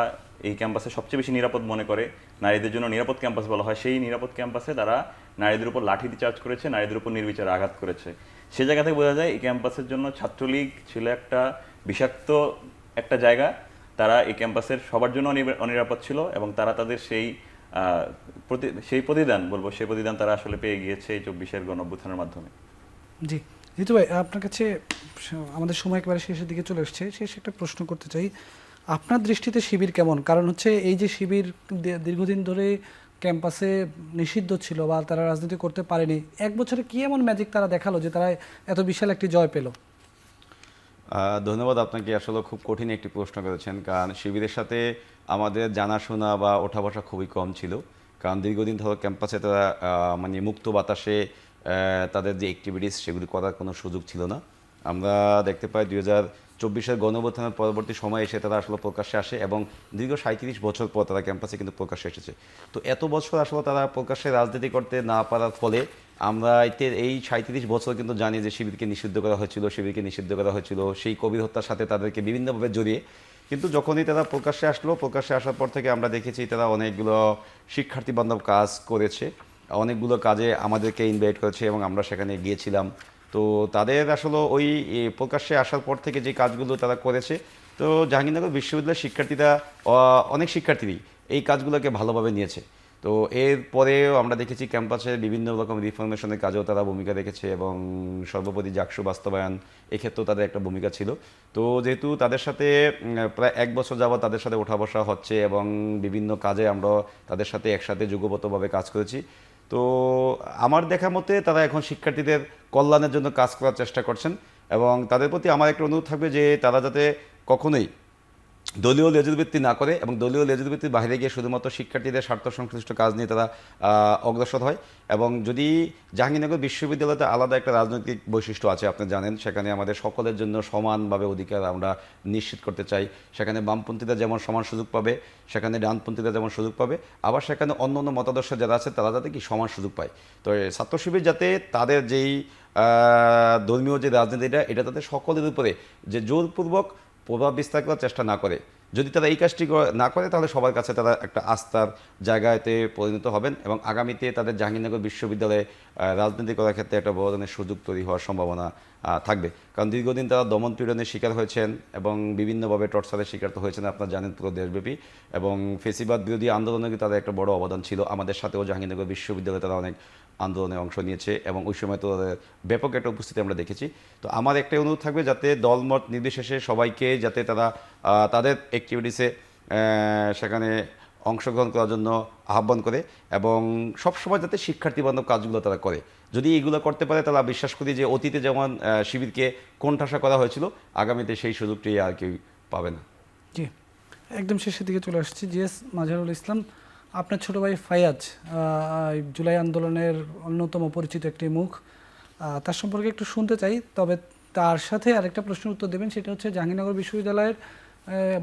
এই ক্যাম্পাসে সবচেয়ে বেশি নিরাপদ মনে করে, নারীদের জন্য নিরাপদ ক্যাম্পাস বলা হয়, সেই নিরাপদ ক্যাম্পাসে তারা নারীদের উপর লাঠি দিয়ে চার্জ করেছে, নারীদের উপর নির্বিচারে আঘাত করেছে। সে জায়গা থেকে বোঝা যায় এই ক্যাম্পাসের জন্য ছাত্রলীগ ছিল একটা বিষাক্ত একটা জায়গা। তারা এই ক্যাম্পাসের সবার জন্য অনিরাপদ ছিল, এবং তারা তাদের সেই প্রতিদান তারা আসলে পেয়ে গিয়েছে এই 24-এর গণঅভ্যুত্থানের মাধ্যমে। জি জিতু ভাই, আপনার কাছে আমাদের সময় একেবারে শেষের দিকে চলে এসছে, শেষে একটা প্রশ্ন করতে চাই। আপনার দৃষ্টিতে শিবির কেমন? কারণ হচ্ছে এই যে শিবির দীর্ঘদিন ধরে ক্যাম্পাসে নিষিদ্ধ ছিল বা তারা রাজনীতি করতে পারেনি, এক বছরে কি এমন ম্যাজিক তারা দেখালো যে তারা এত বিশাল একটি জয় পেল? ধন্যবাদ আপনাকে, আসলে খুব কঠিন একটি প্রশ্ন করেছেন, কারণ শিবিরের সাথে আমাদের জানাশোনা বা ওঠা বসা খুবই কম ছিল, কারণ দীর্ঘদিন ধরে ক্যাম্পাসে তারা মানে মুক্ত বাতাসে তাদের যে অ্যাক্টিভিটিস সেগুলি করার কোনো সুযোগ ছিল না। আমরা দেখতে পাই 2024-এর গণঅভ্যুত্থানের পরবর্তী সময় এসে তারা আসলে প্রকাশ্যে আসে, এবং দীর্ঘ 37 বছর পর তারা ক্যাম্পাসে কিন্তু প্রকাশ্যে এসেছে। তো এত বছর আসলে তারা প্রকাশ্যে রাজনীতি করতে না পারার ফলে আমরা এই 37 বছর কিন্তু জানি যে শিবিরকে নিষিদ্ধ করা হয়েছিল সেই কবির হত্যার সাথে তাদেরকে বিভিন্নভাবে জড়িয়ে। কিন্তু যখনই তারা প্রকাশ্যে আসার পর থেকে আমরা দেখেছি তারা অনেকগুলো শিক্ষার্থী বান্ধব কাজ করেছে, অনেকগুলো কাজে আমাদেরকে ইনভাইট করেছে, এবং আমরা সেখানে গিয়েছিলাম। তো তাদের আসলে ওই প্রকাশ্যে আসার পর থেকে যে কাজগুলো তারা করেছে, তো জাহাঙ্গীরনগর বিশ্ববিদ্যালয়ের শিক্ষার্থীরা অনেক শিক্ষার্থীই এই কাজগুলোকে ভালোভাবে নিয়েছে। তো এরপরেও আমরা দেখেছি ক্যাম্পাসে বিভিন্ন রকম রিফরমেশনের কাজেও তারা ভূমিকা রেখেছে, এবং সর্বোপরি জাকসু বাস্তবায়ন এক্ষেত্রেও তাদের একটা ভূমিকা ছিল। তো যেহেতু তাদের সাথে প্রায় 1 বছর যাবত তাদের সাথে ওঠা বসা হচ্ছে, এবং বিভিন্ন কাজে আমরা তাদের সাথে একসাথে যুগপতভাবে কাজ করেছি, তো আমার দেখা মতে তারা এখন শিক্ষার্থীদের কল্যাণের জন্য কাজ করার চেষ্টা করছেন, এবং তাদের প্রতি আমার একটা অনুরোধ থাকবে যে তারা যাতে কখনোই দলীয় লেজুরবৃত্তি না করে, এবং দলীয় লেজুরবৃত্তির বাইরে গিয়ে শুধুমাত্র শিক্ষার্থীদের স্বার্থ সংশ্লিষ্ট কাজ নিয়ে তারা অগ্রসর হয়। এবং যদি জাহাঙ্গীরনগর বিশ্ববিদ্যালয়তে আলাদা একটা রাজনৈতিক বৈশিষ্ট্য আছে, আপনি জানেন, সেখানে আমাদের সকলের জন্য সমানভাবে অধিকার আমরা নিশ্চিত করতে চাই। সেখানে বামপন্থীরা যেমন সমান সুযোগ পাবে, সেখানে ডানপন্থীরা যেমন সুযোগ পাবে, আবার সেখানে অন্য অন্য মতাদর্শ যারা আছে তারা যাতে কি সমান সুযোগ পায়। তো ছাত্র শিবির যাতে তাদের যেই ধর্মীয় যে রাজনীতিটা এটা তাদের সকলের উপরে যে জোরপূর্বক প্রভাব বিস্তার করার চেষ্টা না করে, যদি তারা এই কাজটি না করে, তাহলে সবার কাছে তারা একটা আস্থার জায়গাতে পরিণত হবেন এবং আগামীতে তাদের জাহাঙ্গীরনগর বিশ্ববিদ্যালয়ে রাজনীতি করার ক্ষেত্রে একটা বড় ধরনের সুযোগ তৈরি হওয়ার সম্ভাবনা থাকবে। কারণ দীর্ঘদিন তারা দমন পীড়নের শিকার হয়েছেন এবং বিভিন্নভাবে টর্চারের শিকার তো হয়েছেন, আপনারা জানেন, পুরো দেশব্যাপী। এবং ফেসিবাদ বিরোধী আন্দোলনে তাদের একটা বড় অবদান ছিল। আমাদের সাথেও জাহাঙ্গীরনগর বিশ্ববিদ্যালয়ে তারা অনেক আন্দোলনে অংশ নিয়েছে এবং ওই সময় তো তাদের ব্যাপক একটা উপস্থিতি আমরা দেখেছি। তো আমার একটাই অনুরোধ থাকবে, যাতে দলমত নির্বিশেষে সবাইকে যাতে তারা তাদের অ্যাক্টিভিটিসে সেখানে অংশগ্রহণ করার জন্য আহ্বান করে এবং সবসময় যাতে শিক্ষার্থীবান্ধব কাজগুলো তারা করে। যদি এইগুলো করতে পারে, তারা বিশ্বাস করি যে অতীতে যেমন শিবিরকে কোণঠাসা করা হয়েছিল, আগামীতে সেই সুযোগটি আর কেউ পাবে না। জি, একদম শেষের দিকে চলে আসছি। জিএস মাজহারুল ইসলাম, আপনার ছোট ভাই ফায়াজ জুলাই আন্দোলনের অন্যতম পরিচিত একটি মুখ, তার সম্পর্কে একটু শুনতে চাই। তবে তার সাথে আরেকটা প্রশ্নের উত্তর দেবেন, সেটা হচ্ছে জাহাঙ্গীরনগর বিশ্ববিদ্যালয়ের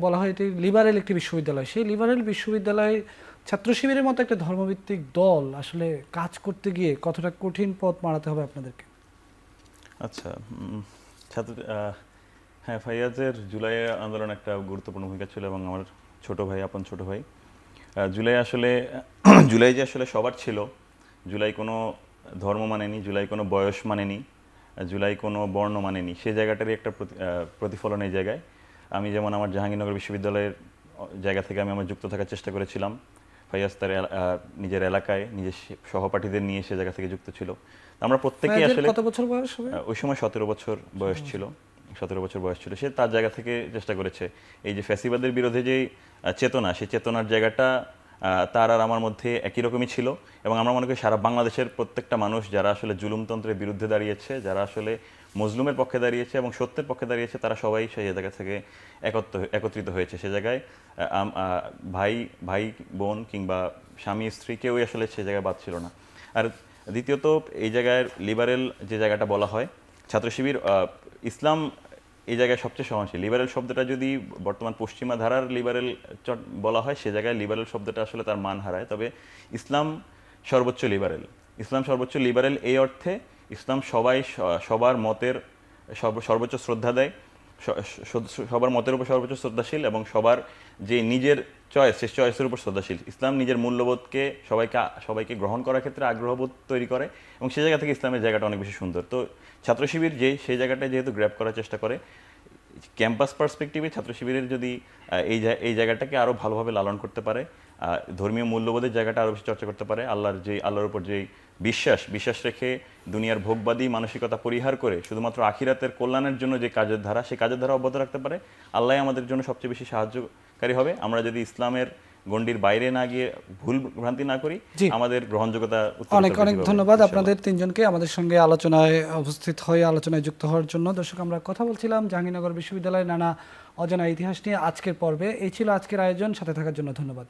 বলা হয় এটি লিবারেল একটি বিশ্ববিদ্যালয়। সেই লিবারেল বিশ্ববিদ্যালয়ে ছাত্র শিবিরের মতো একটা ধর্মভিত্তিক দল আসলে কাজ করতে গিয়ে কতটা কঠিন পথ মারাতে হবে আপনাদেরকে? আচ্ছা, ছাত্র হ্যাঁ, ফাইয়াজের জুলাই আন্দোলন একটা গুরুত্বপূর্ণ ভূমিকা ছিল এবং আমার ছোট ভাই, আপন ছোট ভাই। জুলাই আসলে জুলাই যে আসলে সবার ছিল, জুলাই কোনো ধর্ম মানেনি, জুলাই কোনো বয়স মানেনি, জুলাই কোনো বর্ণ মানেনি, সেই জায়গাটারই একটা প্রতিফলন এই জায়গায়। আমি যেমন আমার জাহাঙ্গীরনগর বিশ্ববিদ্যালয়ের জায়গা থেকে আমি আমার যুক্ত থাকার চেষ্টা করেছিলাম, ফাইয়াজ তার নিজের এলাকায় নিজের সহপাঠীদের নিয়ে সে জায়গা থেকে যুক্ত ছিল। আমরা প্রত্যেকেই আসলে, কত বছর বয়স হবে? ওই সময় 17 বছর বয়স ছিল, 17 বছর বয়স ছিল। সে তার জায়গা থেকে চেষ্টা করেছে এই যে ফ্যাসিবাদের বিরুদ্ধে যে চেতনা, সেই চেতনার জায়গাটা তার আর আমার মধ্যে একই রকমই ছিল। এবং আমরা মনে করি সারা বাংলাদেশের প্রত্যেকটা মানুষ যারা আসলে জুলুমতন্ত্রের বিরুদ্ধে দাঁড়িয়েছে, যারা আসলে মজলুমের পক্ষে দাঁড়িয়েছে এবং সত্যের পক্ষে দাঁড়িয়েছে, তারা সবাই সেই জায়গা থেকে একত্রিত হয়েছে। সে জায়গায় ভাই বোন কিংবা স্বামী স্ত্রী কেউই আসলে সে জায়গায় বাদ ছিল না। আর দ্বিতীয়ত, এই জায়গায় লিবারেল যে জায়গাটা বলা হয়, ছাত্র শিবির, ইসলাম এই জায়গায় সবচেয়ে সহনশীল। লিবারেল শব্দটা যদি বর্তমান পশ্চিমা ধারার লিবারেল বলা হয়, সে জায়গায় লিবারেল শব্দটা আসলে তার মান হারায়। তবে ইসলাম সর্বোচ্চ লিবারেল। ইসলাম সর্বোচ্চ লিবারেল এই অর্থে, ইসলাম সবার মতের সর্বোচ্চ শ্রদ্ধা দেয়, সবার মতের উপর সর্বোচ্চ শ্রদ্ধাশীল এবং সবার যে নিজের চয়েস, সেই চয়েসের উপর শ্রদ্ধাশীল। ইসলাম নিজের মূল্যবোধকে সবাইকে গ্রহণ করার ক্ষেত্রে আগ্রহবোধ তৈরি করে এবং সেই জায়গা থেকে ইসলামের জায়গাটা অনেক বেশি সুন্দর। তো ছাত্র শিবির সেই জায়গাটায় যেহেতু গ্র্যাব করার চেষ্টা করে, ক্যাম্পাস পার্সপেক্টিভে ছাত্র শিবিরের যদি এই জায়গাটাকে আরও ভালোভাবে লালন করতে পারে, ধর্মীয় মূল্যবোধের জায়গাটা আরও বেশি চর্চা করতে পারে, আল্লাহর উপর যেই বিশ্বাস রেখে দুনিয়ার ভোগবাদী মানসিকতা পরিহার করে শুধুমাত্র আখিরাতের কল্যাণের জন্য যে কাজের ধারা, সেই কাজের ধারা অব্যাহত রাখতে পারে, আল্লাহ আমাদের জন্য সবচেয়ে বেশি সাহায্যকারী হবে। আমরা যদি ইসলামের গণ্ডির বাইরে না গিয়ে ভুল ভ্রান্তি না করি, আমাদের গ্রহণযোগ্যতা। অনেক ধন্যবাদ আপনাদের তিনজনকে আমাদের সঙ্গে আলোচনায় উপস্থিত হয়ে আলোচনায় যুক্ত হওয়ার জন্য। দর্শক, আমরা কথা বলছিলাম জাহাঙ্গীরনগর বিশ্ববিদ্যালয়ের নানা অজানা ইতিহাস নিয়ে আজকের পর্বে। এই ছিল আজকের আয়োজন, সাথে থাকার জন্য ধন্যবাদ।